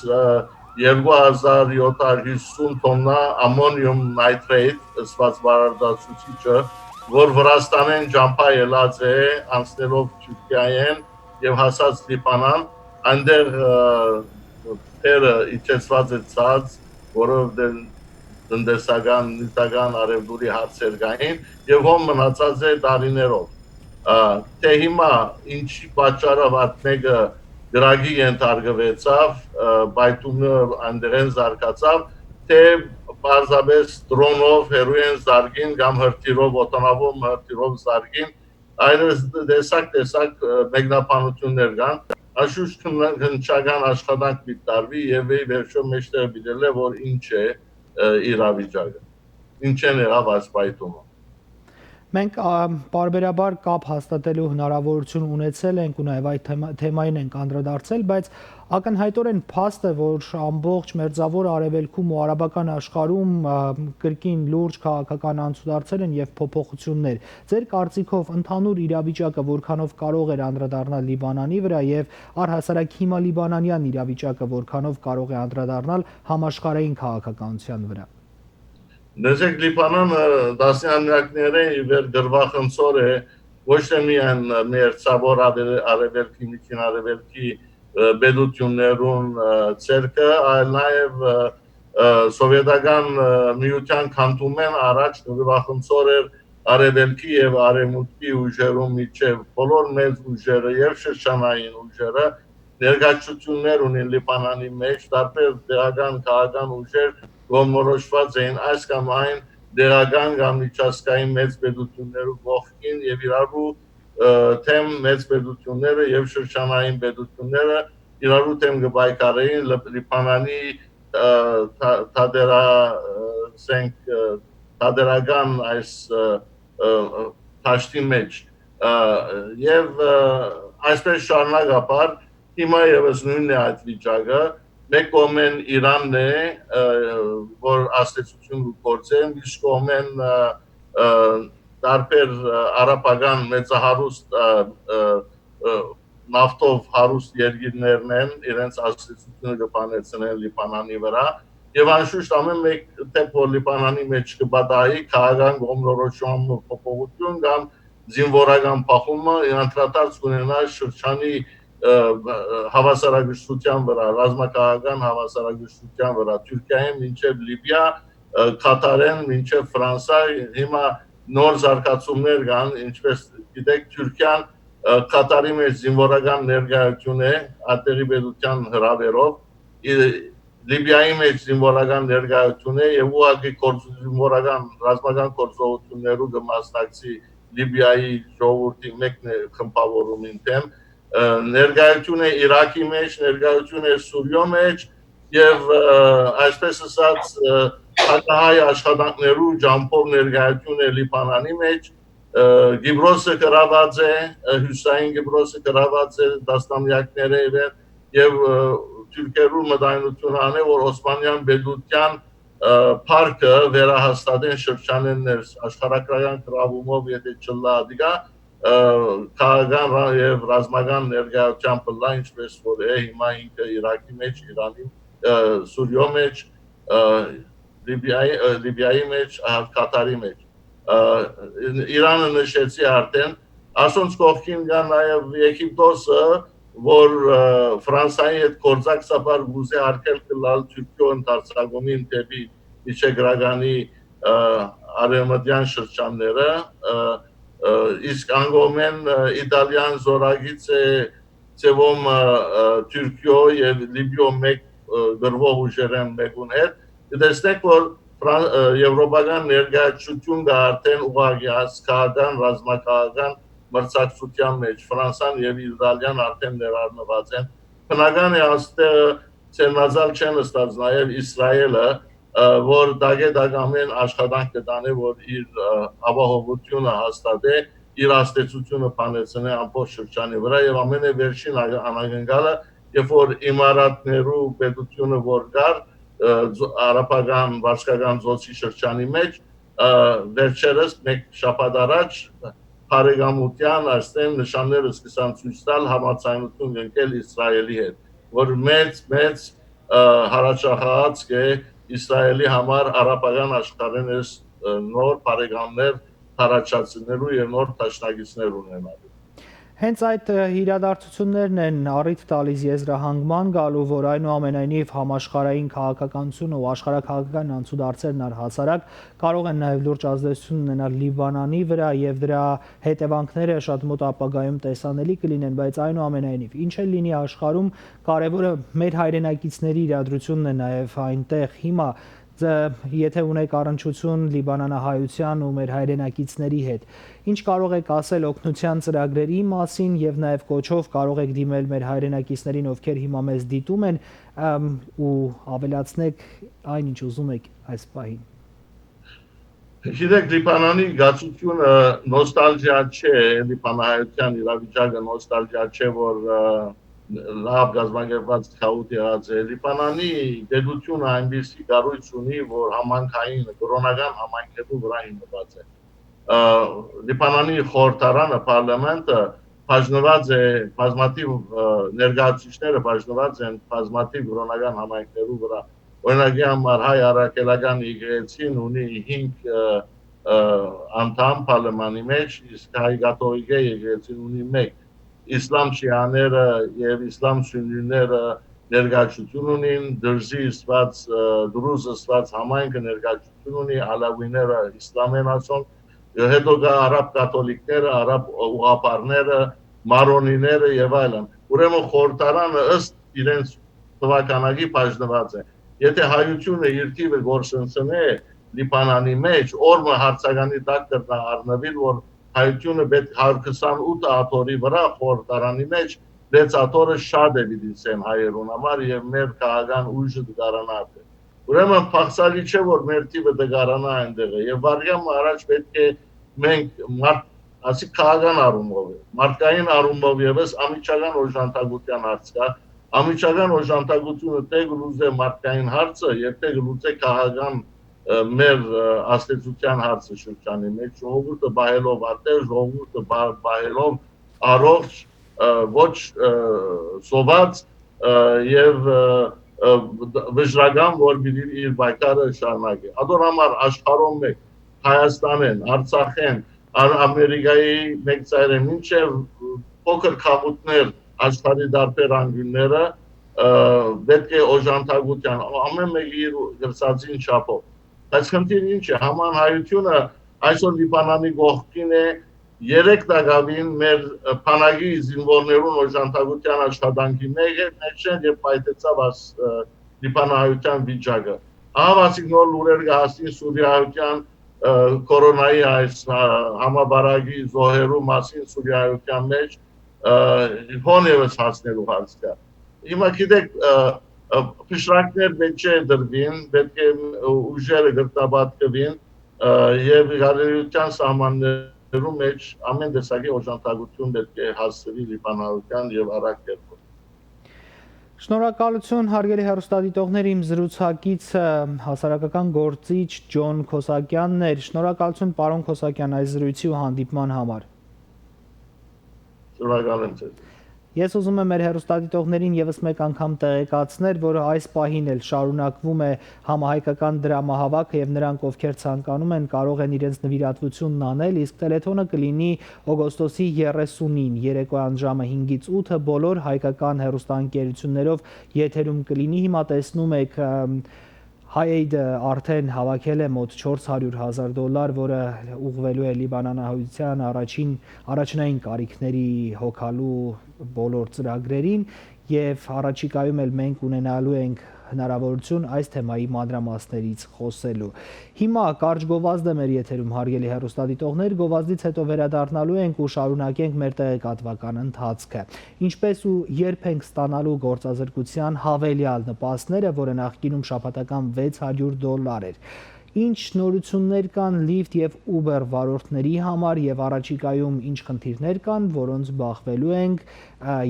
2750 տոննա ամոնիում նայտրեյտ ըսված վարարդացուցիչը, որ Վրաստանեն ճամփա ելած է անցնելով Թուրքիայեն եւ հասած Լիբանան, այնտեղ թերը իջեցված է ցած, որովհետեւ տնտեսական, նյութական արևդուրի հարցեր կային եւ հոմ մնացած է տարիներով։ Թե հիմա ինչի պատճառով այդ մեկը գրագի ենթարկվեցավ, բայթումը այնտեղեն զարգացավ, թե բարձրապես դրոնով հերոին զարգին կամ հրթիռով, օտանավով հրթիռով զարգին, այլս տեսակ մեկնաբանություններ կան, անշուշտ քննչական աշխատանք պիտարվի եւ վերջո մեջտեղ դիտել է, որ ինչ է իրավիճակը, ինչ են եղավ այս բայթումը։ Մենք պարբերաբար կապ հաստատելու հնարավորություն ունեցել ենք ու նաև այդ թեմային ենք անդրադարձել, բայց ակնհայտորեն փաստ է, որ ամբողջ մերձավոր արևելքում ու արաբական աշխարհում կրկին լուրջ քաղաքական անցուդարձեր են եւ փոփոխություններ։ Ձեր կարծիքով ընդհանուր իրավիճակը որքանով կարող էր անդրադառնալ Լիբանանի վրա եւ առհասարակ հիմա լիբանանյան իրավիճակը որքանով կարող է անդրադառնալ համաշխարհային քաղաքականության վրա։ Նշեք Լիբանանը դասյանյակների վեր գրվախնցոր է ոչ թե միայն մերձավոր արևելքի, միջին արևելքի բեդություններուն ցերկը, այլ նաև սովետական միության քանդումեն առաջ գրվախնցոր էր արևելքի եւ արևմուտքի ուժերում միջև բոլոր մեծ ուժերը եւ շրջանային ուժերը ներկայացություններ ունեն Լիբանանի մեջ, տարբեր դեղական քաղաքական ուժեր գոմորոշված էին այս կամ այն դեղական կամ միջազգային մեծ պետություններու կողքին եւ իրարու թեմ մեծ պետությունները եւ շրջանային պետությունները իրարու թեմ կբայկարեին Լիբանանի թադերական այս թաշտի մեջ եւ այսպես շարունակապար հիմա եւս նույնն է այդ վիճակը մեկ կողմեն Իրանն է, որ աստեցություն գործեն, մյուս կողմեն տարբեր արաբական մեծահարուստ նավթով հարուստ երկիրներն են, իրենց աստեցությունը կբանեցնեն Լիբանանի վրա, եւ անշուշտ ամեն մեկ դեպք որ Լիբանանի մեջ կբադայի քաղաքական գոմնորոշում փոփոխություն կամ զինվորական փախումը անդրադարձ կունենա շրջանի հավասարակշռության վրա, ռազմաքաղաքական հավասարակշռության վրա, Թուրքիայեն մինչև Լիբիա, Կատարեն մինչև Ֆրանսիա, հիմա նոր զարգացումներ կան, ինչպես գիտեք, Թուրքիան Կատարի մեջ զինվորական ներկայություն է, ատերի պետության հրավերով, Լիբիայի մեջ զինվորական ներկայություն է եւ ուղղակի զինվորական ռազմական գործողություններու կմասնակցի Լիբիայի ժողովրդի մեկ խմբավորումին դեմ ներկայություն է Իրաքի մեջ, ներկայություն է Սուրիո մեջ եւ այսպես ասած հակահայ աշխատանքներու ջամփով ներկայություն է Լիբանանի մեջ Գիբրոսը գրաված է, Հյուսային Գիբրոսը գրաված է դասնամյակները եւ Թուրքերու մտայնություն անը որ Օսմանյան պետության парքը վերահաստատեն շրջանեն աշխարհակրական գրավումով եթե չլադիգա քաղաքական եւ ռազմական ներկայության պլան ինչպես որ է հիմա ինքը Իրաքի մեջ, Իրանի, Սուրիո մեջ, Լիբիայի մեջ, Կատարի մեջ Իրանը նշեցի արդեն ասոնց կողքին կա նաեւ Եգիպտոսը որ Ֆրանսիայի հետ գործակցաբար գուզե արկել կլալ Թուրքիո ընդարձակումին դեպի Վիշեգրադանի արևմտյան շրջանները իսկ անգոմեն իտալիան զորագից է ծևոմ Թուրքիո եւ Լիբիո մեկ գրվող ուժերեն մեկուն հետ դեսնեք որ եվրոպական ներկայացություն կա արդեն ուղղակի հասկական ռազմաքաղաքական մրցակցության մեջ Ֆրանսիան եւ Իտալիան արդեն ներառնված են բնական է աստեղ ցերնազալ չեն ստաց նաեւ Իսրայելը որ դագամեն աշխատանք կտանի որ իր ապահովությունը հաստատե իր աստեցությունը բանեցնե ամբողջ շրջանի վրա եւ ամենավերջին անակնկալը երբ որ իմարատներու պետությունը որ կար արաբական վարչական զորքի շրջանի մեջ վերջերս մեկ շաբաթ առաջ բարեկամության այստեղ նշանները սկսան ցույց տալ համացանություն ընկել Իսրայելի հետ, որ մեծ հարաճախած է Իսրայելի համար արաբական աշխարհին նոր բարեկամներ առաջացնելու եւ նոր դաշնակիցներ ունենալու։ Հենց այդ իրադարձություններն են առիթ տալիս եզրահանգման գալու, որ այնուամենայնիվ համաշխարհային քաղաքականությունը ու աշխարհաքաղաքական անցուդարձերն առհասարակ կարող են նաև լուրջ ազդեցություն ունենալ Լիբանանի վրա եւ դրա հետևանքները շատ մոտ ապագայում տեսանելի կլինեն, բայց այնուամենայնիվ ինչ էլ լինի աշխարհում, կարևորը մեր հայրենակիցների իրադրությունն է նաև այնտեղ հիմա եթե ունեք առնչություն լիբանանահայության ու մեր հայրենակիցների հետ, ինչ կարող եք ասել օգնության ծրագրերի մասին եւ նաեւ կոչով կարող եք դիմել մեր հայրենակիցներին, ովքեր հիմա մեզ դիտում են ու ավելացնեք այն ինչ ուզում եք այս պահին։ Գիտեք, Լիբանանի գացությունը նոստալգիա չէ, լիբանանահայության իրավիճակը նոստալգիա չէ, որ լավ գազագերված քաոտ եղած է։ Լիբանանի պետությունը այնպիսի կառույց ունի, որ համայնքային կրոնական համայնքերի վրա հիմնված է։ Լիբանանի խորհրդարանը, պարլամենտը բաժնված է բազմաթիվ ներկայացուցիչները բաժնված են բազմաթիվ կրոնական համայնքերի վրա։ Օրինակի համար հայ առաքելական եկեղեցին ունի 5 անդամ պարլամանի մեջ, իսկ հայ կաթողիկ եկեղեցին ունի 1։ Իսլամ շիաները եւ իսլամ սուննիները ներկայացություն ունին, դրուզ ըսված համայնքը ներկայացություն ունի, ալավիները իսլամ են ասում, հետո կա արաբ կաթոլիկները, արաբ ուղղափառները, մարոնիները եւ այլն։ Ուրեմն խորհրդարանը ըստ իրենց թվականակի բաժնված է։ Եթե հայությունը իր թիվը գործընծնե Լիբանանի մեջ, օրը հարցականի տակ կրնա առնվել, որ հայությունը պետք 128 աթորի վրա խորհրդարանի մեջ 6 աթորը շատ է դիտեն հայերուն համար եւ մեր քաղաքական ուժը դառնա։ Ուրեմն փախսալի չէ որ մեր թիվը դառնա այնտեղը եւ վարգամ առաջ պետք է մենք ասի քաղաքական առումով մարդկային առումով եւս ամիջական օժանդակության հարց կա։ Ամիջական օժանդակությունը թե գլուզե մարդկային հարցը եւ թե գլուզե քաղաքական մեր աստեցության հարցը շրջանի մեջ ժողովուրդը բայելով ատեղ, ժողովուրդը բայելով առողջ, ոչ սոված եւ վճռական, որ իր բայկարը շարունակի։ Ադոր համար աշխարհում մեկ Հայաստանեն, Արցախեն, Ամերիկայի մեկ ծայրը մինչև փոքր քաղաքներ աշխարհի դարբեր անկյունները պետք է օժանդակության ամեն մեկի իր գրծածին չափով։ Բայց խնդիրը ինչ է, համան հայությունը այսօր Լիբանանի կողքին է 3 տակավին մեր փանագի զինվորներուն օժանդակության աշխատանքի մեջն եւ պայթեցավ Լիբանանահայության վիճակը։ Ահավասիկ նոր լուրեր կհասնի Սուրիայության կորոնայի այս համաբարակի զոհերու մասին Սուրիայության մեջ հոնևս հասնելու հարց կա։ Հիմա գիտեք Փշրակներ պետք է դրվին, պետք է ուժերը գրտաբատկվին եւ գարելության սահմաններում մեջ ամեն տեսակի օժանդակություն պետք է հասցվի Լիբանանության եւ արագ կերպով։ Շնորհակալություն հարգելի հեռուստադիտողներ, իմ զրուցակիցը հասարակական գործիչ Ջոն Քոսակյանն էր։ Շնորհակալություն պարոն Քոսակյան այս զրույցի ու հանդիպման համար։ Շնորհակալ եմ ձեզ։ Ես ուզում եմ մեր հեռուստադիտողներին եւս մեկ անգամ տեղեկացնել, որ այս պահին էլ շարունակվում է համահայկական դրամահավաքը եւ նրանք, ովքեր ցանկանում են, կարող են իրենց նվիրատվությունն անել, իսկ տելեֆոնը կլինի օգոստոսի 30-ին, երեկոյան ժամը 5-ից 8-ը բոլոր հայկական հեռուստաընկերություններով եթերում կլինի։ Հիմա տեսնում եք Հայեյդը արդեն հավաքել է մոտ $400,000, որը ուղղվելու է լիբանանահայության առաջնային կարիքների հոգալու բոլոր ծրագրերին եւ առաջիկայում էլ մենք ունենալու ենք հնարավորություն այս թեմայի մանրամասներից խոսելու։ Հիմա կարճ գովազդ է մեր եթերում հարգելի հեռուստադիտողներ, գովազդից հետո վերադառնալու ենք ու շարունակենք մեր տեղեկատվական ընթացքը։ Ինչպես ու երբ ենք ստանալու գործազրկության հավելյալ նպաստները, որը նախկինում շաբաթական $600 էր։ Ինչ նորություններ կան Lyft եւ Uber վարորդների համար եւ առաջիկայում ինչ խնդիրներ կան, որոնց բախվելու ենք,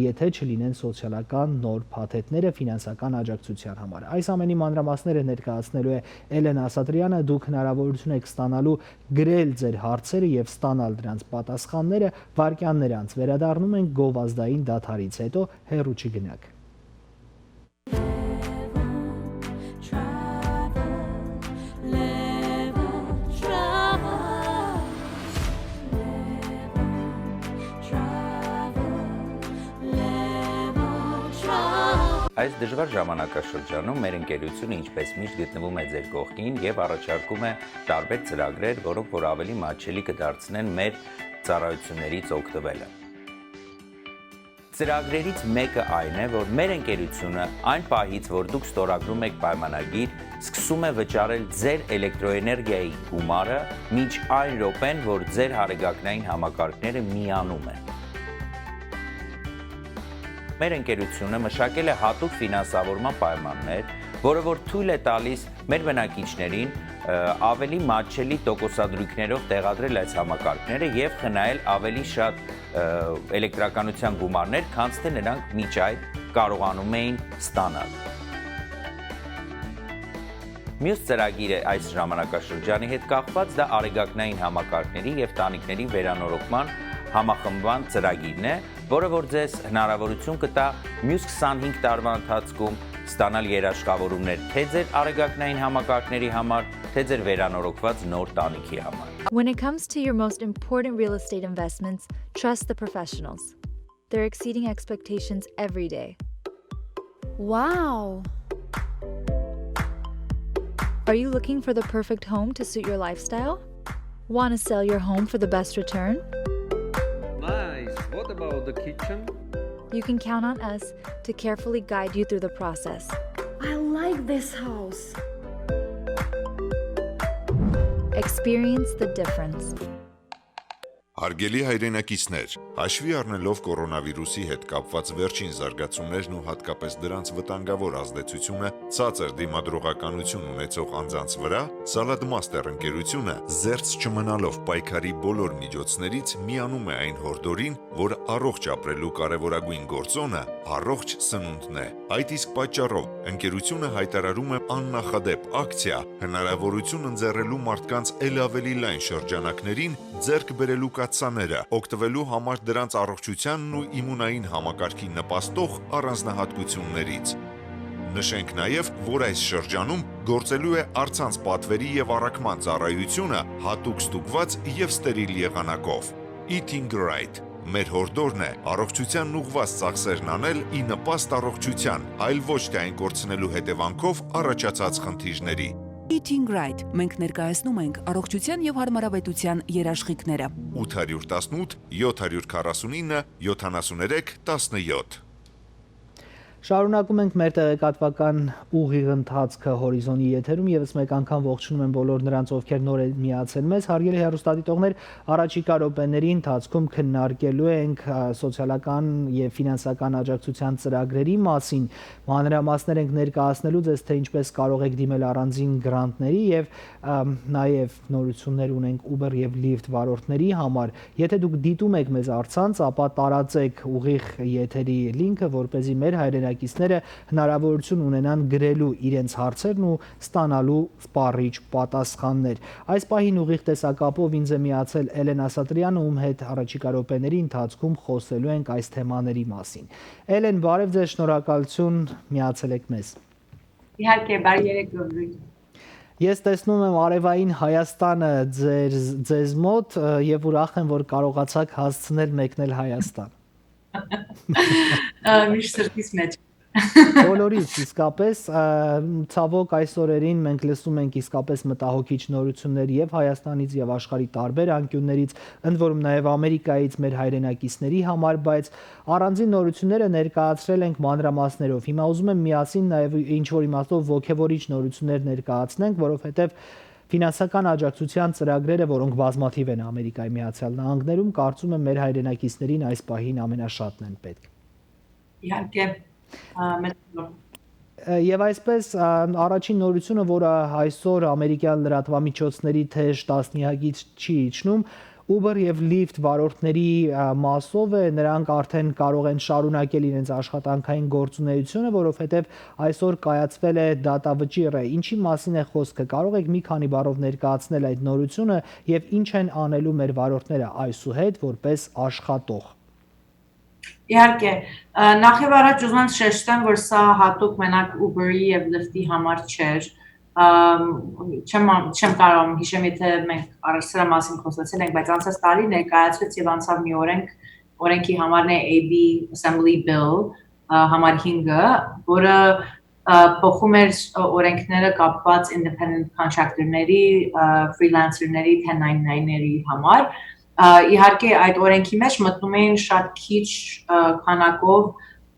եթե չլինեն սոցիալական նոր փաթեթները ֆինանսական աջակցության համար։ Այս ամենի մանրամասները ներկայացնելու է Էլեն Ասատրյանը, դուք հնարավորություն եք ստանալու գրել ձեր հարցերը եւ ստանալ դրանց պատասխանները վայրկյաններ անց։ Վերադառնում ենք գովազդային դադարից հետո, հեռու չգնաք։ Այս դժվար ժամանակաշրջանում մեր ընկերությունը ինչպես միշտ գտնվում է ձեր կողքին եւ առաջարկում է տարբեր ծրագրեր, որոնք որ ավելի մատչելի կդարձնեն մեր ծառայություններից օգտվելը։ Ծրագրերից մեկը այն է, որ մեր ընկերությունը այն պահից, որ դուք ստորագրում եք պայմանագիր, սկսում է վճարել ձեր էլեկտրոէներգիայի գումարը մինչ այն րոպեն, որ ձեր հարեգակնային համակարգները միանում են։ Մեր ընկերությունը մշակել է հատուկ ֆինանսավորման պայմաններ, որը որ թույլ է տալիս մեր բնակիչներին ավելի մատչելի տոկոսադրույքներով տեղադրել այս համակարգները եւ խնայել ավելի շատ էլեկտրականության գումարներ, քան թե նրանք միջ այդ կարողանում էին ստանալ։ Մյուս ծրագիրը այս ժամանակաշրջանի հետ կապված դա արեգակնային համակարգների եւ տանիքների վերանորոգման համախմբման ծրագիրն է, որը որ ձեզ հնարավորություն կտա մյուս 25 տարվա ընթացքում ստանալ երաշխավորումներ թե ձեր արեգակնային համակարգների համար, թե ձեր վերանորոգված նոր տանիքի համար։ When it comes to your most important real estate investments, trust the professionals. They're exceeding expectations every day. Wow! Are you looking for the perfect home to suit your lifestyle? Want to sell your home for the best return? Nice. What about the kitchen? You can count on us to carefully guide you through the process. I like this house. Experience the difference. Հարգելի հայրենակիցներ, հաշվի առնելով կորոնավիրուսի հետ կապված վերջին զարգացումներն ու հատկապես դրանց վտանգավոր ազդեցությունը ցածր դիմադրողականություն ունեցող անձանց վրա, Salad-Master ընկերությունը զերծ չմնալով պայքարի բոլոր միջոցներից միանում է այն հորդորին, որ առողջ ապրելու կարևորագույն գործոնը առողջ սնունդն է։ Այդ իսկ պատճառով ընկերությունը հայտարարում է աննախադեպ ակցիա, հնարավորություն ընձեռելու մարդկանց ել ավելի լայն շրջանակներին ձեռք բերելու կաթսաները, օգտվելու համար դրանց առողջությանն ու իմունային համակարգի նպաստող առանձնահատկություններից։ Նշենք նաև, որ այս շրջանում գործելու է առցանց պատվերի եւ առաքման ծառայությունը հատուկ ստուգված եւ ստերիլ եղանակով։ Eating Right մեր հորդորն է առողջությանն ուղղված ծախսերն անել ի նպաստ առողջության, այլ ոչ թե այն կորցնելու հետևանքով առաջացած խնդիրների։ Eating Right մենք ներկայացնում ենք առողջության եւ հարմարավետության երաշխիքները։ 818 749 73 17 Շարունակում ենք մեր տեղեկատվական ուղիղ ընթացքը հորիզոնի եթերում եւս մեկ անգամ ողջունում եմ բոլոր նրանց, ովքեր նոր են միացել մեզ։ Հարգելի հեռուստադիտողներ, առաջիկա րոպեների ընթացքում քննարկելու ենք սոցիալական եւ ֆինանսական աջակցության ծրագրերի մասին։ Մանրամասներ ենք ներկայացնելու ձեզ, թե ինչպես կարող եք դիմել առանձին գրանտների եւ նաեւ նորություններ ունենք Uber եւ Lyft վարորդների համար։ Եթե դուք դիտում եք մեզ առցանց, ապա տարածեք ուղիղ եթերի լինքը, որպեսզի մեր հայրենակիցները հնարավորություն ունենան գրելու իրենց հարցերն ու ստանալու սպառիչ պատասխաններ։ Այս պահին ուղիղ տեսակապով ինձ է միացել Էլեն Ասատրյանը, ում հետ առաջիկա րոպեների ընթացքում խոսելու ենք այս թեմաների մասին։ Էլեն, բարև ձեզ, շնորհակալություն միացել եք մեզ։ Իհարկե, բարի երեկ Գյումրի։ Ես տեսնում եմ արևային Հայաստանը ձեզ մոտ եւ ուրախ եմ, որ կարողացաք հասցնել մեկնել Հայաստան։ Միշտ սրտիս մեջ։ Բոլորից իսկապես ցավոք այս օրերին մենք լսում ենք իսկապես մտահոգիչ նորություններ եւ Հայաստանից եւ աշխարհի տարբեր անկյուններից, ընդ որում նաեւ Ամերիկայից մեր հայրենակիցների համար, բայց առանձին նորությունները ներկայացրել ենք մանրամասներով։ Հիմա ուզում եմ միասին նաեւ ինչ որ իմաստով ոգևորիչ նորություններ ներկայացնենք, որովհետեւ ֆինանսական աջակցության ծրագրերը, որոնք բազմաթիվ են Ամերիկայի Միացյալ Նահանգներում, կարծում եմ մեր հայրենակիցներին այս պահին ամենաշատն են պետք։ Իհարկե, Եվ այսպես առաջին նորությունը, որը այսօր ամերիկյան լրատվամիջոցների թեժ տասնյակից չի իջնում, Uber եւ Lyft վարորդների մասով է, նրանք արդեն կարող են շարունակել իրենց աշխատանքային գործունեությունը, որովհետեւ այսօր կայացվել է դատավճիռը։ Ինչի մասին է խոսքը։ Կարող եք մի քանի բառով ներկայացնել այդ նորությունը եւ ինչ են անելու մեր վարորդները այսուհետ որպես աշխատող։ Իհարկե, նախ եւ առաջ ուզում եմ շեշտեմ, որ սա հատուկ մենակ Uber-ի եւ Lyft-ի համար չէր։ Չեմ կարող հիշեմ, եթե մենք առաջ սրա մասին խոսացել ենք, բայց անցած տարի ներկայացվեց եւ անցավ մի օրենքի համարն է AB Assembly Bill համար 5-ը, որը փոխում էր օրենքները կապված independent contractor-ների, freelancer-ների, 1099-ների համար։ Իհարկե այդ օրենքի մեջ մտնում էին շատ քիչ քանակով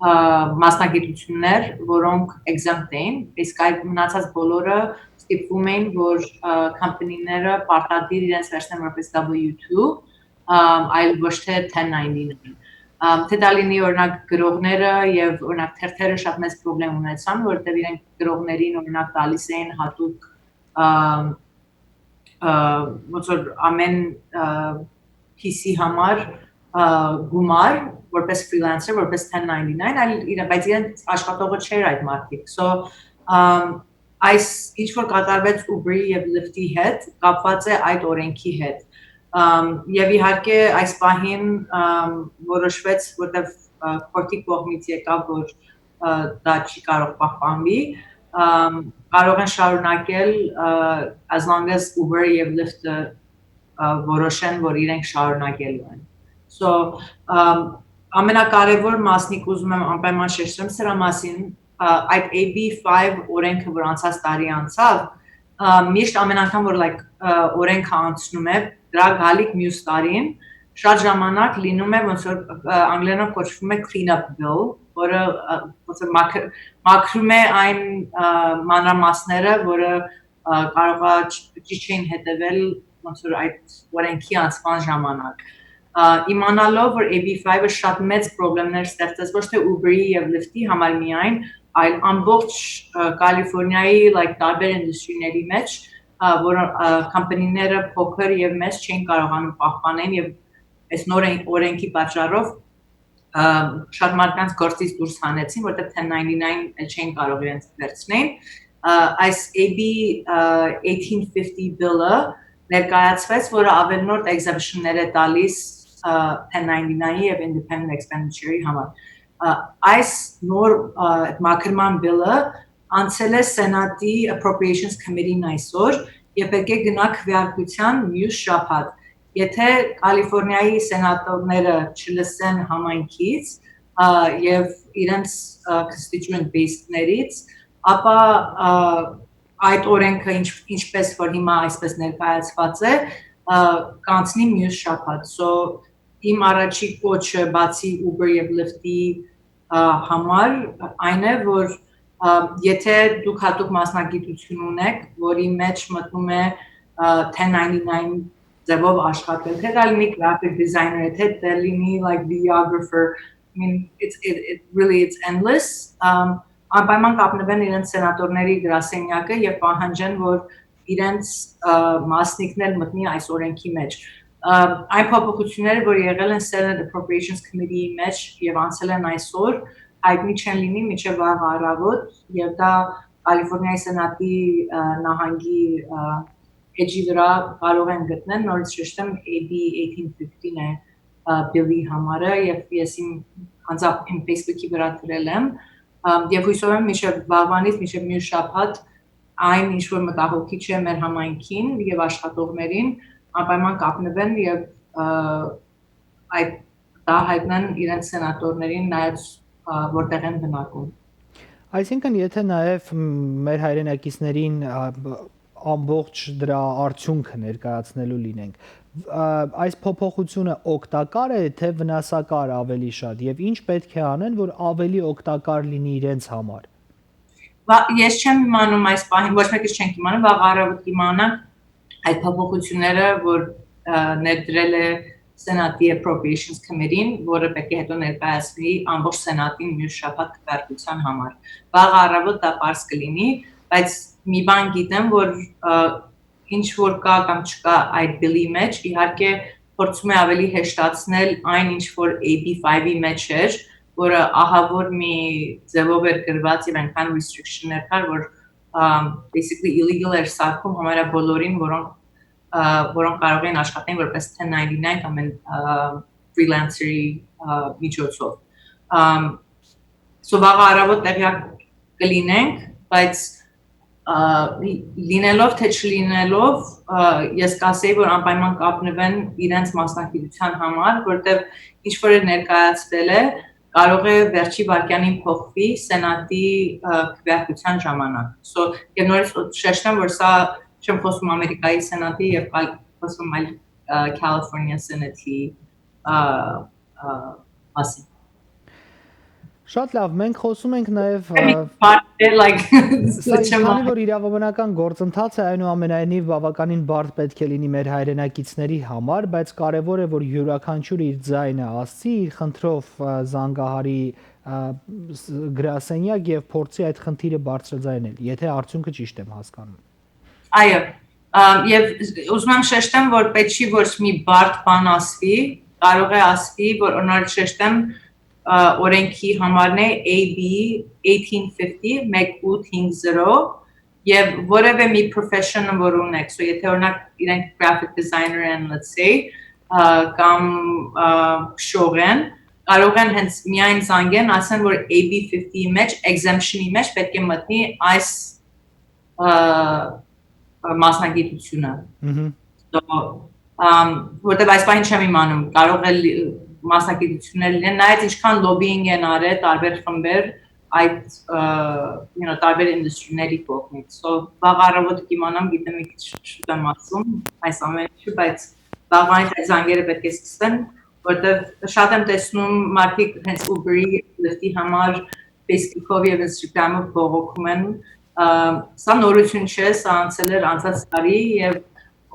մասնագիտություններ, որոնք exempt էին, իսկ այդ մնացած բոլորը ստիպվում էին, որ կամպանիները պարտադիր իրենց վերցնեն որպես W2, այլ ոչ թե 1099։ Թե դա լինի օրինակ գրողները եւ օրինակ թերթերը շատ մեծ խնդրեմ ունեցան, որտեղ իրենք գրողներին օրինակ տալիս էին հատուկ ոնց որ ամեն PC համար գումար որպես freelancer, որպես 1099, բայց իրենց աշխատողը չէր այդ մարդիկ։ So այս ինչ որ կատարվեց Uber-ի եւ Lyft-ի հետ, կապված է այդ օրենքի հետ։ Եվ իհարկե այս պահին որոշվեց, որտեղ քորտի կողմից եկավ, որ դա չի կարող պահպանվի, կարող են շարունակել as long as Uber եւ Lyft-ը որոշեն, որ իրենք շարունակելու են։ So ամենակարևոր մասնիկ ուզում եմ անպայման շեշտեմ սրա մասին, այդ AB5 օրենքը, որ անցած տարի անցավ, միշտ ամեն անգամ որ օրենքը անցնում է, դրա գալիք մյուս տարին, շատ ժամանակ լինում է ոնց որ անգլերենով կոչվում է clean up bill, որը ոնց որ մաքրում է այն մանրամասները, որը կարող է ճիշտ չէին հետևել ոնց որ այդ օրենքի անցման ժամանակ։ Իմանալով, որ AB5-ը շատ մեծ խնդիրներ ստեղծեց ոչ թե Uber-ի եւ Lyft-ի համար միայն, այլ ամբողջ Կալիֆոռնիայի տարբեր ինդուստրիների մեջ, որ կամպանիները փոքր եւ մեծ չէին կարողանում պահպանել եւ այս նոր օրենքի պատճառով շատ մարդկանց գործից դուրս հանեցին, որտեղ 1099 չէին կարող իրենց վերցնել։ Այս AB 1850 bill-ը ներկայացվեց, որը ավելորդ exemption-ներ է տալիս 1099-ի եւ independent expenditure-ի համար։ Այս նոր մաքրման bill-ը անցել է Սենատի Appropriations Committee-ն այսօր եւ պետք է գնա քվեարկության մյուս շաբաթ։ Եթե Կալիֆոռնիայի սենատորները չլսեն համայնքից եւ իրենց constituent base-ներից, ապա այդ օրենքը ինչպես որ հիմա այսպես ներկայացված է, կանցնի մյուս շաբաթ։ So իմ առաջի կոչը բացի Uber եւ Lyft-ի համար այն է, որ եթե դուք հատուկ մասնագիտություն ունեք, որի մեջ մտնում է 1099 ձևով աշխատել, թե դա լինի graphic designer, թե դա լինի videographer, I mean it's endless. Անպայման կապնվեն իրենց սենատորների գրասենյակը եւ պահանջեն, որ իրենց մասնիկներ մտնի այս օրենքի մեջ։ Այն փոփոխությունները, որ եղել են Senate Appropriations Committee-ի մեջ եւ անցել են այսօր, հայտնի չեն լինի մինչեւ վաղ առավոտ եւ դա Կալիֆոռնիայի սենատի նահանգի էջի վրա կարող են գտնել, նորից շեշտեմ AB 1850-ն է bill-ի համարը եւ ես իմ Facebook-ի վրա դրել եմ եւ հույսով եմ մինչեւ վաղվանից մինչեւ մյուս շաբաթ այն ինչ որ մտահոգիչ է մեր համայնքին եւ աշխատողներին անպայման կապնվեն եւ այդ դա հայտնեն իրենց սենատորներին նայած որտեղ են բնակվում։ Այսինքն եթե նաեւ մեր հայրենակիցներին ամբողջ դրա արդյունքը ներկայացնելու լինենք, այս փոփոխությունը օգտակար է թե վնասակար ավելի շատ եւ ինչ պետք է անեն, որ ավելի օգտակար լինի իրենց համար։ Ես չեմ իմանում այս պահին, ոչ մեկից չենք իմանում, վաղ առավոտ իմանանք այդ փոփոխությունները, որ ներդրել է Senate Appropriations Committee-ին, որը պետք է հետո ներկայացվի ամբողջ Սենատին մյուս շաբաթ քվեարկության համար։ Վաղ առավոտ դա պարզ կլինի, բայց մի բան գիտեմ, որ ինչ որ կա կամ չկա այդ բիլի մեջ, իհարկե փորձում է ավելի հեշտացնել այն ինչ որ AB5-ի մեջ էր, որը ահավոր մի ձևով էր գրված եւ այնքան restriction-ներ կար, որ basically illegal էր սարքում համարյա բոլորին, որոնք կարող են աշխատեն որպես 1099 կամ freelancer-ի միջոցով։ Սովաղ առավոտ տեղյակ կլինենք, բայց լինելով թե չլինելով ես կասեի, որ անպայման կապնվեն իրենց մասնակցության համար, որտեղ ինչ որ ներկայացվել է, կարող է վերջի վարքյանին փոխվի Սենատի քվեարկության ժամանակ։ So եւ նորից շեշտեմ, որ սա չեմ խոսում Ամերիկայի Սենատի եւ խոսում այլ California Senate-ի մասին։ Շատ լավ, մենք խոսում ենք նաև քանի որ իրավաբանական գործընթաց է, այնուամենայնիվ բավականին բարդ պետք է լինի մեր հայրենակիցների համար, բայց կարևոր է, որ յուրաքանչյուրը իր ձայնը ասի, իր խնդրով զանգահարի գրասենյակ եւ փորձի այդ խնդիրը բարձրաձայնել, եթե արդյունքը ճիշտ եմ հասկանում։ Այո, եւ ուզում եմ շեշտեմ, որ պետք չի որ մի բարդ բան ասվի, կարող է ասվի, որ օրինակ շեշտեմ օրենքի համարն է AB 1850 1850 եւ որևէ մի profession-ը որ ունեք, so եթե օրինակ իրենք graphic designer են, let's say, կամ շողեն, կարող են հենց միայն զանգեն, ասեն որ AB 50-ի մեջ exemption-ի մեջ պետք է մտնի այս մասնագիտությունը։ Որտեղ այս բանը չեմ իմանում, կարող է մասնագիտություններ լինեն, նայած ինչքան lobbying են արել տարբեր խմբեր այդ տարբեր ինդուստրիների կողմից։ So վաղ առավոտ կիմանամ, գիտեմ մի քիչ շուտ եմ ասում այս ամենը, բայց վաղվանից այդ զանգերը պետք է սկսեն, որտեղ շատ եմ տեսնում մարդիկ հենց Uber-ի, Lyft-ի համար Facebook-ով եւ Instagram-ով բողոքում են։ Սա նորություն չէ, սա անցել էր անցած տարի եւ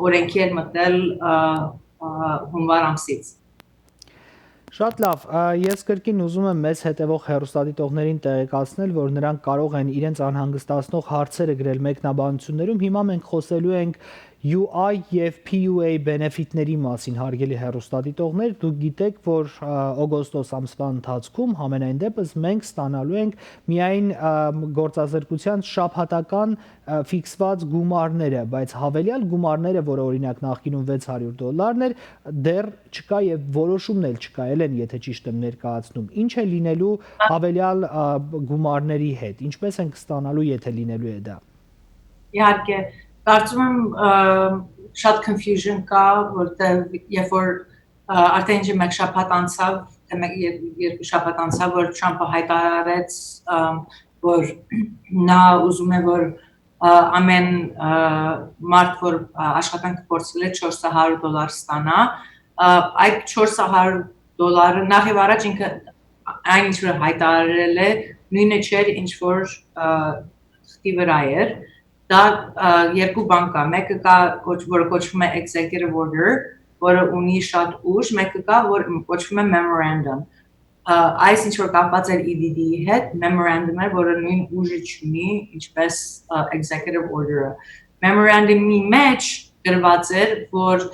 օրենքի էր մտել հունվար ամսից։ Շատ լավ, ես կրկին ուզում եմ մեզ հետևող հեռուստադիտողներին տեղեկացնել, որ նրանք կարող են իրենց անհանգստացնող հարցերը գրել մեկնաբանություններում, հիմա մենք խոսելու ենք UI եւ PUA բենեֆիտների մասին, հարգելի հեռուստադիտողներ, դուք գիտեք, որ օգոստոս ամսվա ընթացքում համենայն դեպս մենք ստանալու ենք միայն գործազրկության շաբաթական ֆիքսված գումարները, բայց հավելյալ գումարները, որը օրինակ նախկինում $600 էր, դեռ չկա եւ որոշումն էլ չկա, ելեն, եթե ճիշտ եմ ներկայացնում։ Ինչ է լինելու հավելյալ գումարների հետ, ինչպես ենք ստանալու, եթե լինելու է դա։ Իհարկե, կարծում եմ շատ confusion կա, որտեղ երբ որ արդեն մեկ շաբաթ անցավ, թե երկու շաբաթ անցավ, որ Թրամփը հայտարարեց, որ նա ուզում է, որ ամեն մարդ, որ աշխատանք փորձել է $400 ստանա, այդ $400 նախ եւ առաջ ինքը այն ինչ որ հայտարարել է, նույնը չէր ինչ որ խտի վրա էր։ Դա երկու բան կա, մեկը կա, որը կոչվում է executive order, որը ունի շատ ուժ, մեկը կա, որ կոչվում է memorandum։ Այս ինչ որ կապված էր EDD-ի հետ, memorandum է, որը նույն ուժը չունի, ինչպես executive order-ը։ Memorandum-ի մեջ գրված էր, որ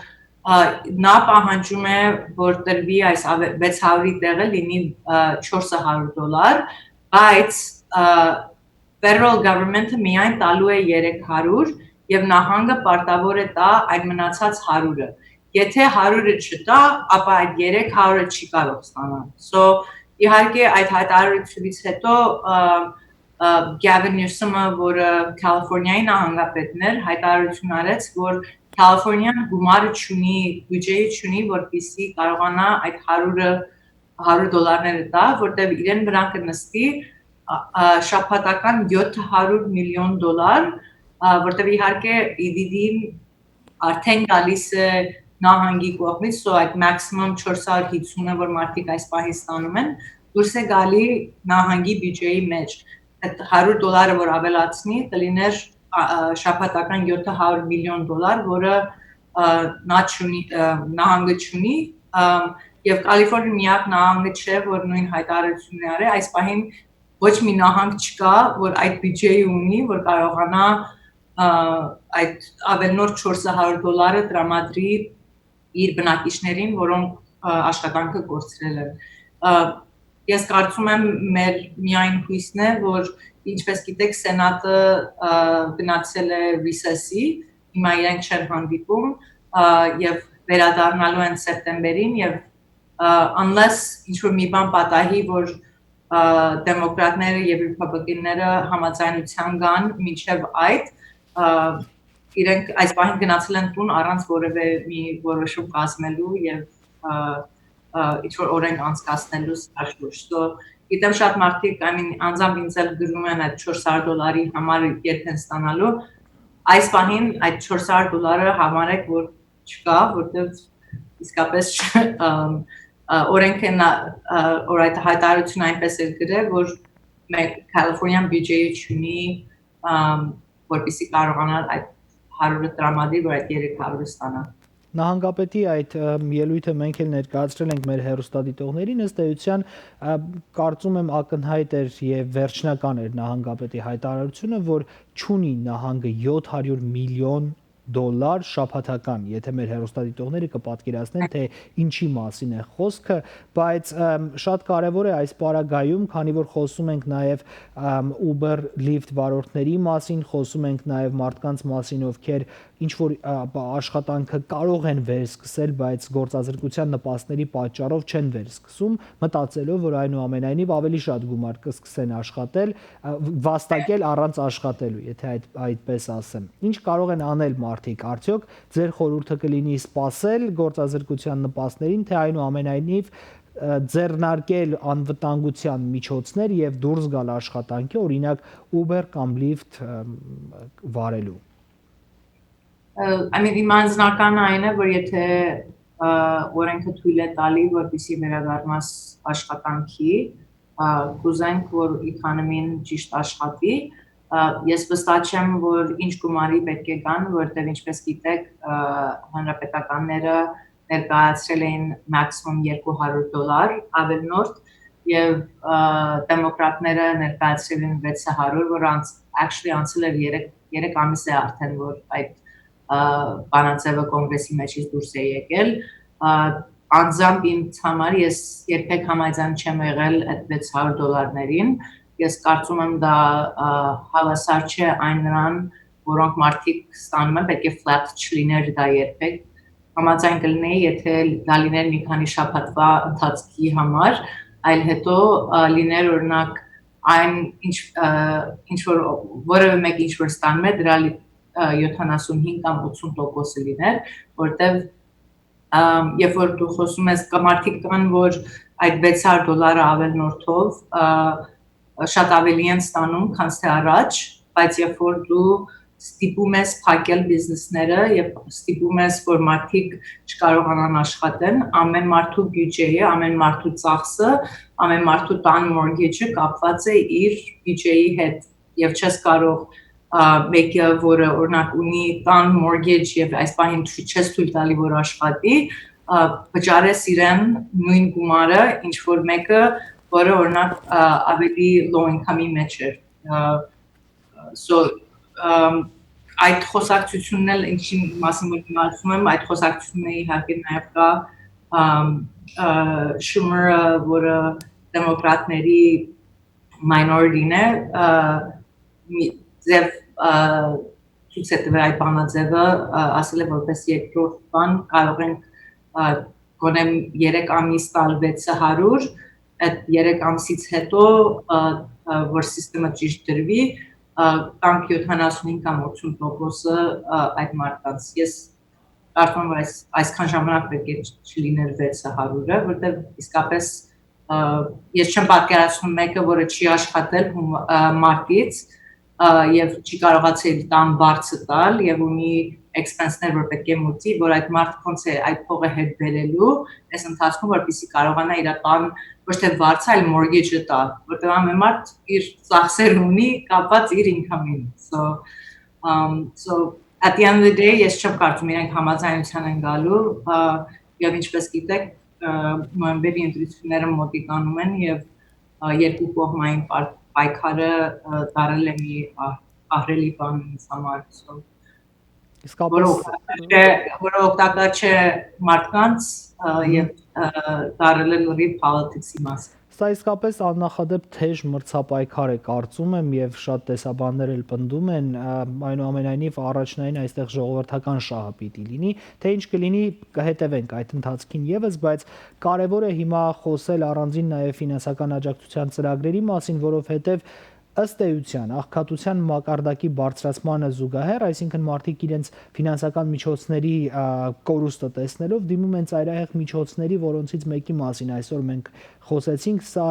նա պահանջում է, որ տրվի այս 600-ի տեղը լինի $400, բայց federal government-ը միայն տալու է 300 եւ նահանգը պարտավոր է տա այդ մնացած 100-ը։ Եթե 100-ը չտա, ապա այդ 300-ը չի կարող ստանալ։ So իհարկե այդ հայտարարությունից հետո Gavin Newsom-ը, որը Կալիֆոռնիայի նահանգապետն էր, հայտարարություն արեց, որ California-ն գումարը չունի, բյուջեի չունի, որպեսզի կարողանա այդ $100 տա, որտեղ իրեն վրա կնստի շաբաթական $700 միլիոն, որտեղ իհարկե EDD-ին արդեն գալիս է նահանգի կողմից, so այդ maximum 450-ը, որ մարդիկ այս պահին ստանում են, դուրս է գալի նահանգի բյուջեի մեջ։ Այդ $100-ը, որ ավելացնի, կլիներ շաբաթական $700 միլիոն, որը նա չունի, նահանգը չունի, եւ Կալիֆոռնիա միակ նահանգը չէ, որ նույն հայտարարությունն է արել, այս պահին ոչ մի նահանգ չկա, որ այդ բյուջեի ունի, որ կարողանա այդ ավելնորդ $400 տրամադրի իր բնակիչներին, որոնք աշխատանքը կորցրել են։ Ես կարծում եմ մեր միայն հույսն է, որ ինչպես գիտեք, Սենատը գնացել է recess-ի, հիմա իրենք չեն հանդիպում եւ վերադառնալու են սեպտեմբերին եւ unless ինչ-որ մի բան պատահի, որ դեմոկրատները եւ ռիփաբլիկանները համաձայնության գան մինչեւ այդ իրենք այս պահին գնացել են տուն առանց որևէ մի որոշում կազմելու եւ ինչ-որ օրենք անցկացնելու շուրջ։ So գիտեմ շատ մարդիկ, անձամբ ինձ էլ գրում են այդ $400 համար երբ են ստանալու, այս պահին այդ $400 համարեք, որ չկա, որտեղ իսկապես օրենքը որ այդ հայտարարությունը այնպես է գրել, որ մեր California բյուջեի չունի, որպեսզի կարողանան այդ 100-ը տրամադրի, որ այդ 300-ը ստանա։ Նահանգապետի այդ ելույթը մենք էլ ներկայացրել ենք մեր հեռուստադիտողներին, ըստ էության կարծում եմ ակնհայտ էր եւ վերջնական էր նահանգապետի հայտարարությունը, որ չունի նահանգը $700 միլիոն շաբաթական, եթե մեր հեռուստադիտողները կպատկերացնեն, թե ինչի մասին է խոսքը, բայց շատ կարևոր է այս պարագայում, քանի որ խոսում ենք նաև Uber, Lyft վարորդների մասին, խոսում ենք նաև մարդկանց մասին, ովքեր ինչ-որ աշխատանքը կարող են վերսկսել, բայց գործազրկության նպաստների պատճառով չեն վերսկսում, մտածելով, որ այնուամենայնիվ ավելի շատ գումար կսկսեն աշխատել, վաստակել առանց աշխատելու, եթե այդպես ասեմ։ Ինչ կարող են անել մարդիկ, արդյոք ձեր խորհուրդը կլինի սպասել գործազրկության նպաստներին, թե այնուամենայնիվ ձեռնարկել անվտանգության միջոցներ եւ դուրս գալ աշխատանքի, օրինակ Uber կամ Lyft վարելու։ Իմ անձնական այն է, որ եթե օրենքը թույլ է տալի, որպեսզի վերադառնաս աշխատանքի, կուզենք, որ economy-ն ճիշտ աշխատի, ես վստահ չեմ, որ ինչ գումարի պետք է գան, որտեղ ինչպես գիտեք, հանրապետականները ներկայացրել էին մաքսիմում $200 ավելնորդ եւ դեմոկրատները ներկայացրել են 600, որ actually անցել էր 3 ամիս է արդեն, որ այդ բանաձևը կոնգրեսի մեջից դուրս է եկել, անձամբ ինձ համար ես երբեք համաձայն չեմ եղել այդ $600-ներին, ես կարծում եմ դա հավասար չէ այն նրան, որոնք մարդիկ ստանում են, պետք է flat չլիներ դա երբեք, համաձայն կլինեի, եթե դա լիներ մի քանի շաբաթվա ընթացքի համար, այլ հետո լիներ օրինակ այն ինչ որ որևէ մեկ ինչ որ ստանում է, դրա 75 կամ 80% լիներ, որտեվ երբ որ դու խոսում ես մարդիկ կան, որ այդ $600 ավելնորդով շատ ավելի են ստանում, քան թե առաջ, բայց երբ որ դու ստիպում ես փակել բիզնեսները եւ ստիպում ես, որ մարդիկ չկարողանան աշխատեն, ամեն մարդու բյուջեը, ամեն մարդու ծախսը, ամեն մարդու տան mortgage-ը կապված է իր բյուջեի հետ եւ չես կարող մեկը, որը օրինակ ունի տան mortgage եւ այս բանին չես թույլ տալի, որ աշխատի, վճարես իրեն նույն գումարը, ինչ որ մեկը, որը օրինակ ավելի low income-ի մեջ է։ So այդ խոսակցությունն էլ ինչի մասին որ ասում եմ, այդ խոսակցությունն իհարկե նաև կա Schumer-ը, որը դեմոկրատների minority-ն է, ձև ցույց է տվել այդ բանաձևը, ասել է որպես երկրորդ բան կարող ենք գոնե 3 ամիս տալ 600, այդ 3 ամսից հետո որ սիստեմը ճիշտ դրվի, կամ 75 կամ 80%-ը այդ մարդկանց։ Ես կարծում եմ, որ այսքան ժամանակ պետք է չլիներ 600-ը, որտեղ իսկապես ես չեմ պատկերացնում մեկը, որը չի աշխատել մարտից եւ չի կարողացել տան բարձր տալ եւ ունի expense-ներ, որ պետք է մուծի, որ այդ մարդը ոնց է այդ փողը հետ բերելու, այս ընթացքում որպեսզի կարողանա իր տան ոչ թե վարձը, այլ mortgage-ը տա, որտեղ ամեն մարդ իր ծախսեր ունի կապված իր income-ին։ So at the end of the day ես չեմ կարծում իրենք համաձայնության են գալու եւ ինչպես գիտեք նոյեմբերի ընտրությունները մոտիկանում են եւ երկու կողմային պայքարը դարել է մի ահռելի բան ինձ համար որը օգտակար չէ մարդկանց եւ դարել է լրիվ politics-ի մաս Սա իսկապես աննախադեպ թեժ մրցապայքար է կարծում եմ եւ շատ տեսաբաններ էլ պնդում են այնուամենայնիվ առաջնային այստեղ ժողովրդական շահը պիտի լինի թե ինչ կլինի կհետևենք այդ ընթացքին եւս բայց կարեւոր է հիմա խոսել առանձին նաեւ ֆինանսական աջակցության ծրագրերի մասին որովհետեւ ըստ էության աղքատության մակարդակի բարձրացմանը զուգահեռ, այսինքն մարդիկ իրենց ֆինանսական միջոցների կորուստը տեսնելով դիմում են ծայրահեղ միջոցների, որոնցից մեկի մասին այսօր մենք խոսեցինք, սա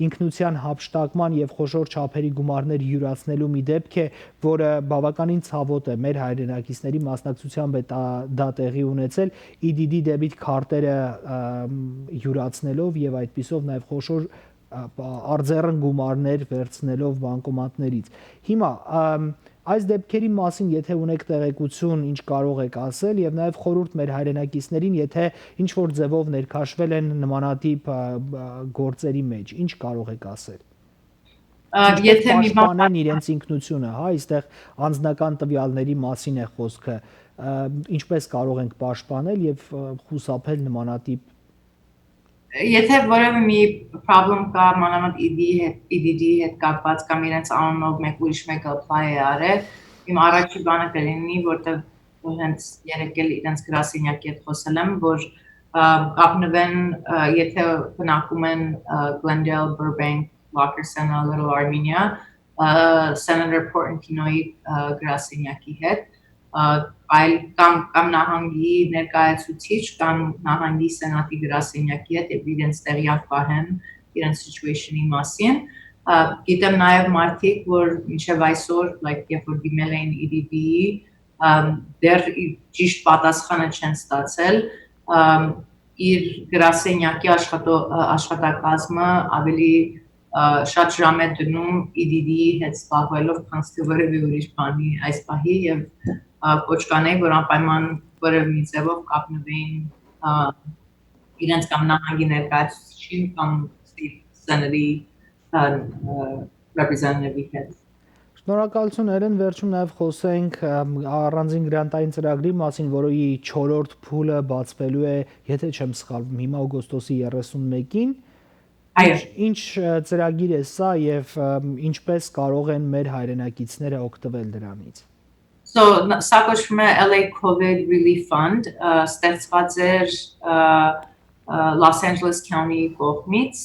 ինքնության հափշտակման եւ խոշոր չափերի գումարներ յուրացնելու մի դեպք է, որը բավականին ցավոտ է մեր հայրենակիցների մասնակցությամբ է դա տեղի ունեցել EDD դեբիտ քարտերը յուրացնելով եւ այդպիսով նաեւ խոշոր արձեռն գումարներ վերցնելով բանկոմատներից։ Հիմա այս դեպքերի մասին եթե ունեք տեղեկություն, ինչ կարող եք ասել եւ նաեւ խորհուրդ մեր հայրենակիցներին, եթե ինչ որ ձևով ներքաշվել են նմանատիպ գործերի մեջ, ինչ կարող եք ասել։ Եթե մի բան իրենց ինքնությունը, հա, այստեղ անձնական տվյալների մասին է խոսքը, ինչպես կարող ենք պաշտպանել եւ խուսափել նմանատիպ Եթե որևէ մի problem կա մանավանդ EDD հետ կապված կամ իրենց անունով մեկ ուրիշ մեկը apply է արել, իմ առաջի բանը կլինի, որտեղ հենց երեկել իրենց գրասենյակի հետ խոսել եմ, որ կապնվեն, եթե բնակում են Glendale, Burbank, Walker Center, Little Armenia, Senator Portantinoի գրասենյակի հետ, այլ կամ նահանգի ներկայացուցիչ կամ նահանգի սենատի գրասենյակի հետ եւ իրենց տեղյակ պահեն իրենց situation-ի մասին գիտեմ նաեւ մարդիկ որ մինչեւ այսօր երբ որ դիմել էին EDD-ի դեռ ճիշտ պատասխանը չեն ստացել իր գրասենյակի աշխատակազմը ավելի շատ ժամ է դնում EDD-ի հետ զբաղվելով քան թե որևէ ուրիշ բանի այս պահի եւ կոչկանեի, որ անպայման որևէ մի ձևով կապնվեին իրենց կամ նահանգի ներկայացուցիչին կամ սենատի representative-ի հետ։ Շնորհակալություն Էրեն, վերջում նաև խոսենք առանձին գրանտային ծրագրի մասին, որի 4-րդ փուլը բացվելու է, եթե չեմ սխալվում, հիմա օգոստոսի 31-ին։ Ինչ ծրագիր է սա եւ ինչպես կարող են մեր հայրենակիցները օգտվել դրանից։ So, սա կոչվում է LA COVID Relief Fund, ստեղծված էր Los Angeles County կողմից,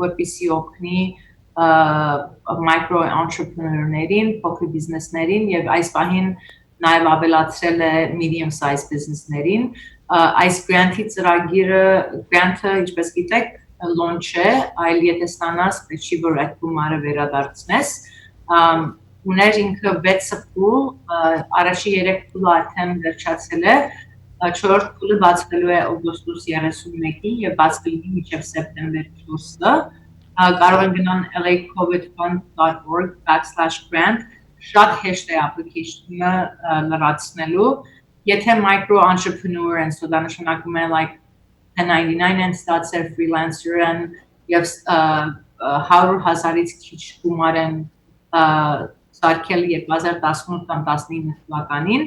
որպեսզի օգնի micro entrepreneur-ներին, փոքր բիզնեսներին եւ այս պահին նաեւ ավելացրել է medium size business-ներին։ Այս grant-ի ծրագիրը, grant-ը, ինչպես գիտեք, launch է, այլ եթե ստանաս, պետք չի որ այդ գումարը վերադարձնես։ Ուներ ինքը 6 փուլ, առաջի 3 փուլը արդեն վերջացել է, 4-րդ փուլը բացվելու է օգոստոս 31-ին եւ բաց կլինի մինչեւ սեպտեմբեր 4-ը։ Կարող են գնալ lacovidfund.org/grant, շատ հեշտ է application-ը լրացնելու։ Եթե micro entrepreneur են, so դա նշանակում է 1099 են ստացել freelancer են եւ 100,000-ից քիչ գումար են սարքել 2018 կամ 19 թվականին,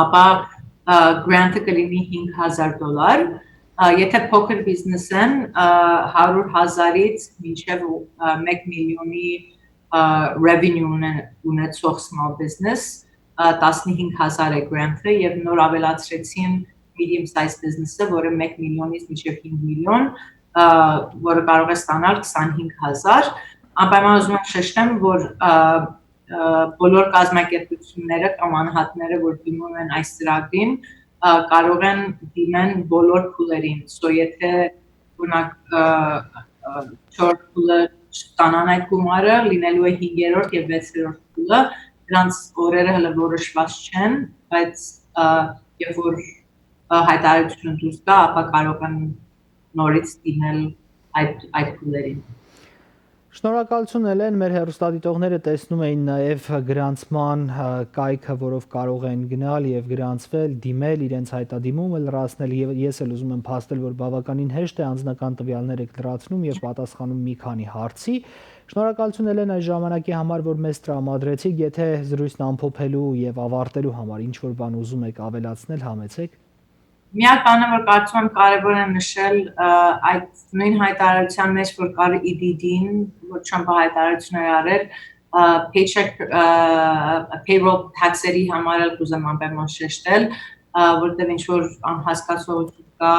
ապա grant-ը կլինի $5,000, եթե փոքր բիզնես են 100,000-ից մինչև 1 միլիոնի revenue ունեցող small business 15,000 է grant-ը եւ նոր ավելացրեցին medium size business-ը, որը 1 միլիոնից մինչև 5 միլիոն, որը կարող է ստանալ 25,000 Անպայման ուզում եմ շեշտեմ, որ բոլոր կազմակերպությունները կամ անհատները, որ դիմում են այս ծրագրին, կարող են դիմեն բոլոր փուլերին։ So եթե օրինակ 4 փուլը ստանան այդ գումարը, լինելու է 5-րդ եւ 6-րդ փուլը, դրանց օրերը հələ որոշված չեն, բայց երբ որ հայտարարությունը դուրս գա, ապա կարող են նորից դիմել այդ փուլերին։ Շնորհակալություն Էլեն, մեր հեռուստադիտողները տեսնում էին նաև գրանցման կայքը, որով կարող են գնալ եւ գրանցվել, դիմել, իրենց հայտադիմումը լրացնել եւ ես էլ ուզում եմ փաստել, որ բավականին հեշտ է անձնական տվյալներ եք լրացնում եւ պատասխանում մի քանի հարցի։ Շնորհակալություն Էլեն այս ժամանակի համար, որ մեզ տրամադրեցիք, եթե զրույցն ամփոփելու եւ ավարտելու համար ինչ որ բան ուզում եք ավելացնել, համեցեք։ Միակ բանը, որ կարծում եմ կարևոր է նշել այդ նույն հայտարարության մեջ, որ կար EDD-ին, որ Trump-ը հայտարարություն էր արել, paycheck payroll tax-երի համար էլ կուզեմ անպայման շեշտել, որտեղ ինչ որ անհասկացողություն կա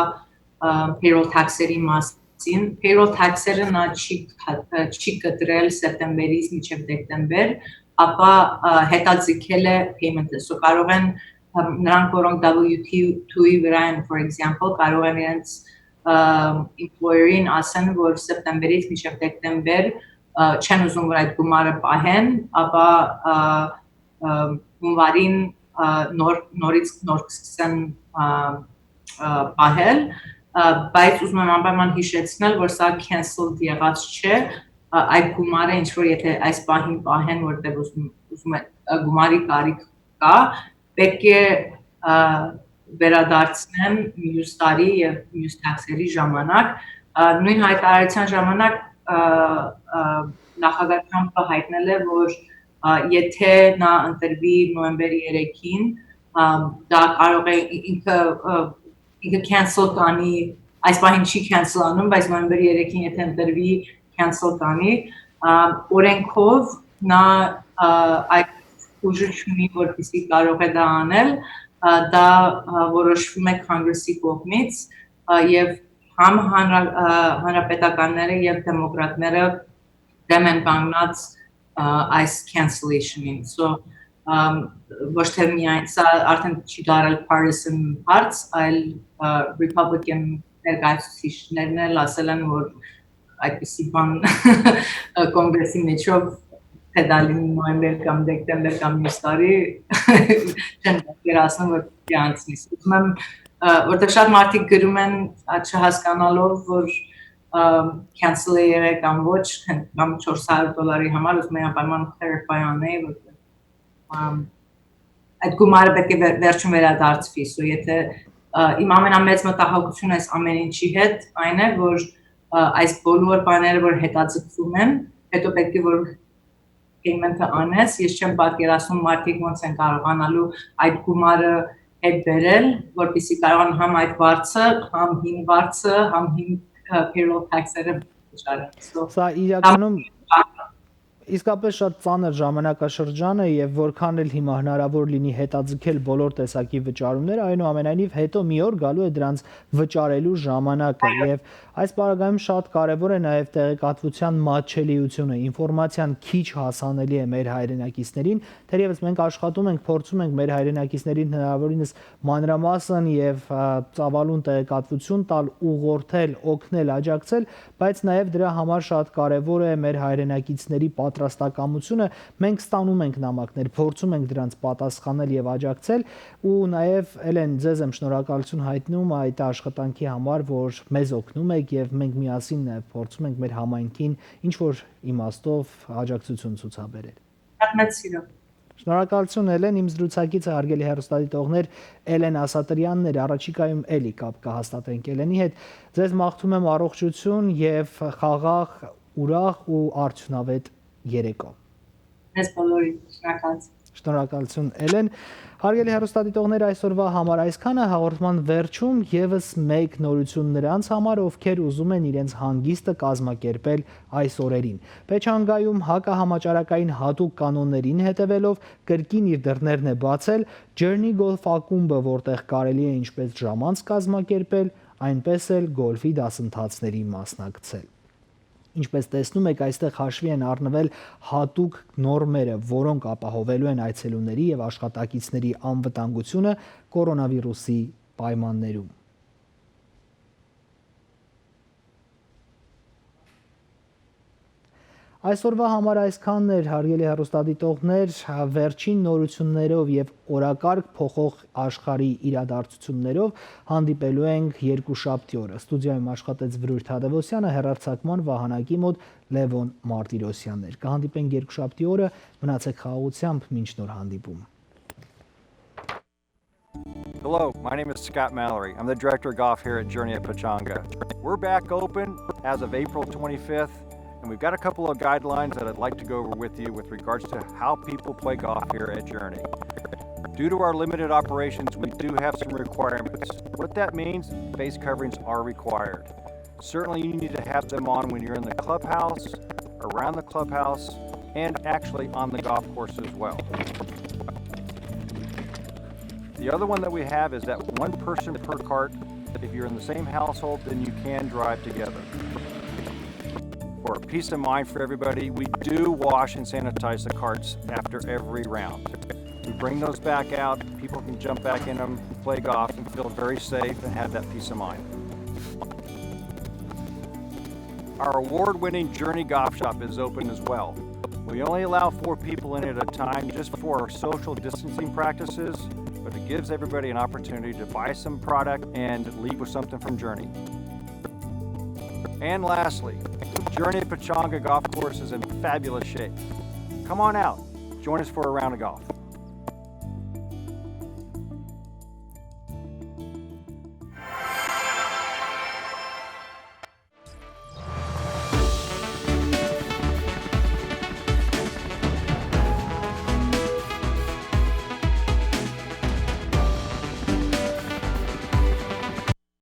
payroll tax-երի մասին։ Payroll tax-երը նա չի կտրել սեպտեմբերից մինչև դեկտեմբեր, ապա հետաձգել է payment-ը, so կարող են նրանք որոնք W2-ի վրա են, for example, կարող են իրենց employer-ին ասեն, որ սեպտեմբերից մինչև դեկտեմբեր չեն ուզում որ այդ գումարը պահեն, ապա հունվարին նորից սկսեն պահել, բայց ուզում եմ անպայման հիշեցնել, որ սա cancelled եղած չէ, այդ գումարը ինչ որ եթե այս պահին պահեն, որտեղ ուզում է գումարի կարիք կա, պետք է վերադարձնեն մյուս տարի եւ մյուս tax-երի ժամանակ նույն հայտարարության ժամանակ նախագահ Թրամփը հայտնել է որ եթե նա ընտրվի նոյեմբերի 3-ին դա կարող է ինքը cancel կանի այս պահին չի cancel անում բայց նոյեմբերի 3-ին եթե ընտրվի cancel կանի օրենքով նա այդ ուժը չունի, որպեսզի կարող է դա անել, դա որոշվում է Կոնգրեսի կողմից եւ համ հանրապետականները եւ դեմոկրատները դեմ են կանգնած այս cancellation-ին։ So ոչ թե միայն սա արդեն չի դարել partisan հարց, այլ Republican ներկայացուցիչներն էլ ասել են, որ այդպիսի բան կոնգրեսի մեջով Pedalin նոյեմբեր կամ դեկտեմբեր կամ մյուս տարի չեն պատկերացնում որ կյանցնի։ Ուզում եմ որտեղ շատ մարդիկ գրում են չհասկանալով որ cancel է եղել կամ ոչ կամ $400 համար ուզում եմ անպայման clarify անել որ այդ գումարը պետք է վերջում վերադարձվի։ So եթե իմ ամենամեծ մտահոգությունը այս ամեն ինչի հետ այն է որ այս բոլոր բաները որ հետաձգվում են, հետո պետք է որ payment-ը անես, ես չեմ պատկերացնում մարդիկ ոնց են կարողանալու այդ գումարը հետ բերել, որպեսզի կարողան համ այդ վարձը, համ հին վարձը, համ հին payroll tax-երը վճարել։ Սա իրականում իսկապես շատ ծանր ժամանակաշրջան է եւ որքան էլ հիմա հնարավոր լինի հետաձգել բոլոր տեսակի վճարումները, այնուամենայնիվ հետո մի օր գալու է դրանց վճարելու ժամանակը եւ այս պարագայում շատ կարեւոր է նաեւ տեղեկատվության մատչելիությունը, ինֆորմացիան քիչ հասանելի է մեր հայրենակիցներին, թերևս մենք աշխատում ենք, փորձում ենք մեր հայրենակիցներին հնարավորինս մանրամասն եւ ծավալուն տեղեկատվություն տալ, ուղղորդել, օգնել, աջակցել, բայց նաեւ դրա համար շատ կարեւոր է մեր հայրենակիցների պատրաստակամությունը, մենք ստանում ենք նամակներ, փորձում ենք դրանց պատասխանել եւ աջակցել ու նաեւ Էլեն ձեզ եմ շնորհակալություն հայտնում այդ աշխատանքի համար, որ մեզ օգնում եք եւ մենք միասին նաեւ փորձում ենք մեր համայնքին ինչ որ իմաստով աջակցություն ցուցաբերել։ Շատ մեծ սիրո։ Շնորհակալություն Էլեն, իմ զրուցակիցը հարգելի հեռուստադիտողներ Էլեն Ասատրյանն էր, առաջիկայում էլի կապ կհաստատենք Էլենի հետ։ Ձեզ մաղթում եմ առողջություն եւ խաղաղ, ուրախ ու արդյունավետ երեկո։ Մեզ բոլորին շնորհակալություն։ Շնորհակալություն Էլեն։ Հարգելի հեռուստադիտողներ, այսօրվա համար այսքանը, հաղորդման վերջում եւս մեկ նորություն նրանց համար, ովքեր ուզում են իրենց հանգիստը կազմակերպել այս օրերին։ Պեչանգայում հակահամաճարակային հատուկ կանոններին հետևելով կրկին իր դռներն է բացել Journey Golf ակումբը, որտեղ կարելի է ինչպես ժամանց կազմակերպել, այնպես էլ գոլֆի դասընթացների մասնակցել։ Ինչպես տեսնում եք, այստեղ հաշվի են առնվել հատուկ նորմերը, որոնք ապահովելու են այցելուների եւ աշխատակիցների անվտանգությունը կորոնավիրուսի պայմաններում։ Այսօրվա համար այսքանն էր, հարգելի հեռուստադիտողներ, վերջին նորություններով եւ օրակարգ փոխող աշխարհի իրադարձություններով հանդիպելու ենք երկուշաբթի օրը։ Ստուդիայում աշխատեց Վրույր Թադևոսյանը, հեռարձակման վահանակի մոտ Լևոն Մարտիրոսյանն էր։ Կհանդիպենք երկուշաբթի օրը, մնացեք խաղաղությամբ, մինչ նոր հանդիպում։ Hello, my name is Scott Mallory. I'm the director of golf here at Journey at Pechanga. We're back open as of April 25th, and we've got a couple of guidelines that I'd like to go over with you with regards to how people play golf here at Journey. Due to our limited operations, we do have some requirements. What that means, face coverings are required. Certainly you need to have them on when you're in the clubhouse, around the clubhouse, and actually on the golf course as well. The other one that we have is that one person per cart. If you're in the same household, then you can drive together. For peace of mind for everybody, we do wash and sanitize the carts after every round. We bring those back out, people can jump back in them, play golf, and feel very safe and have that peace of mind. Our award-winning Journey Golf Shop is open as well. We only allow 4 people in at a time just for our social distancing practices, but it gives everybody an opportunity to buy some product and leave with something from Journey. And lastly, Journey at Pechanga Golf Course is in fabulous shape. Come on out, join us for a round of golf.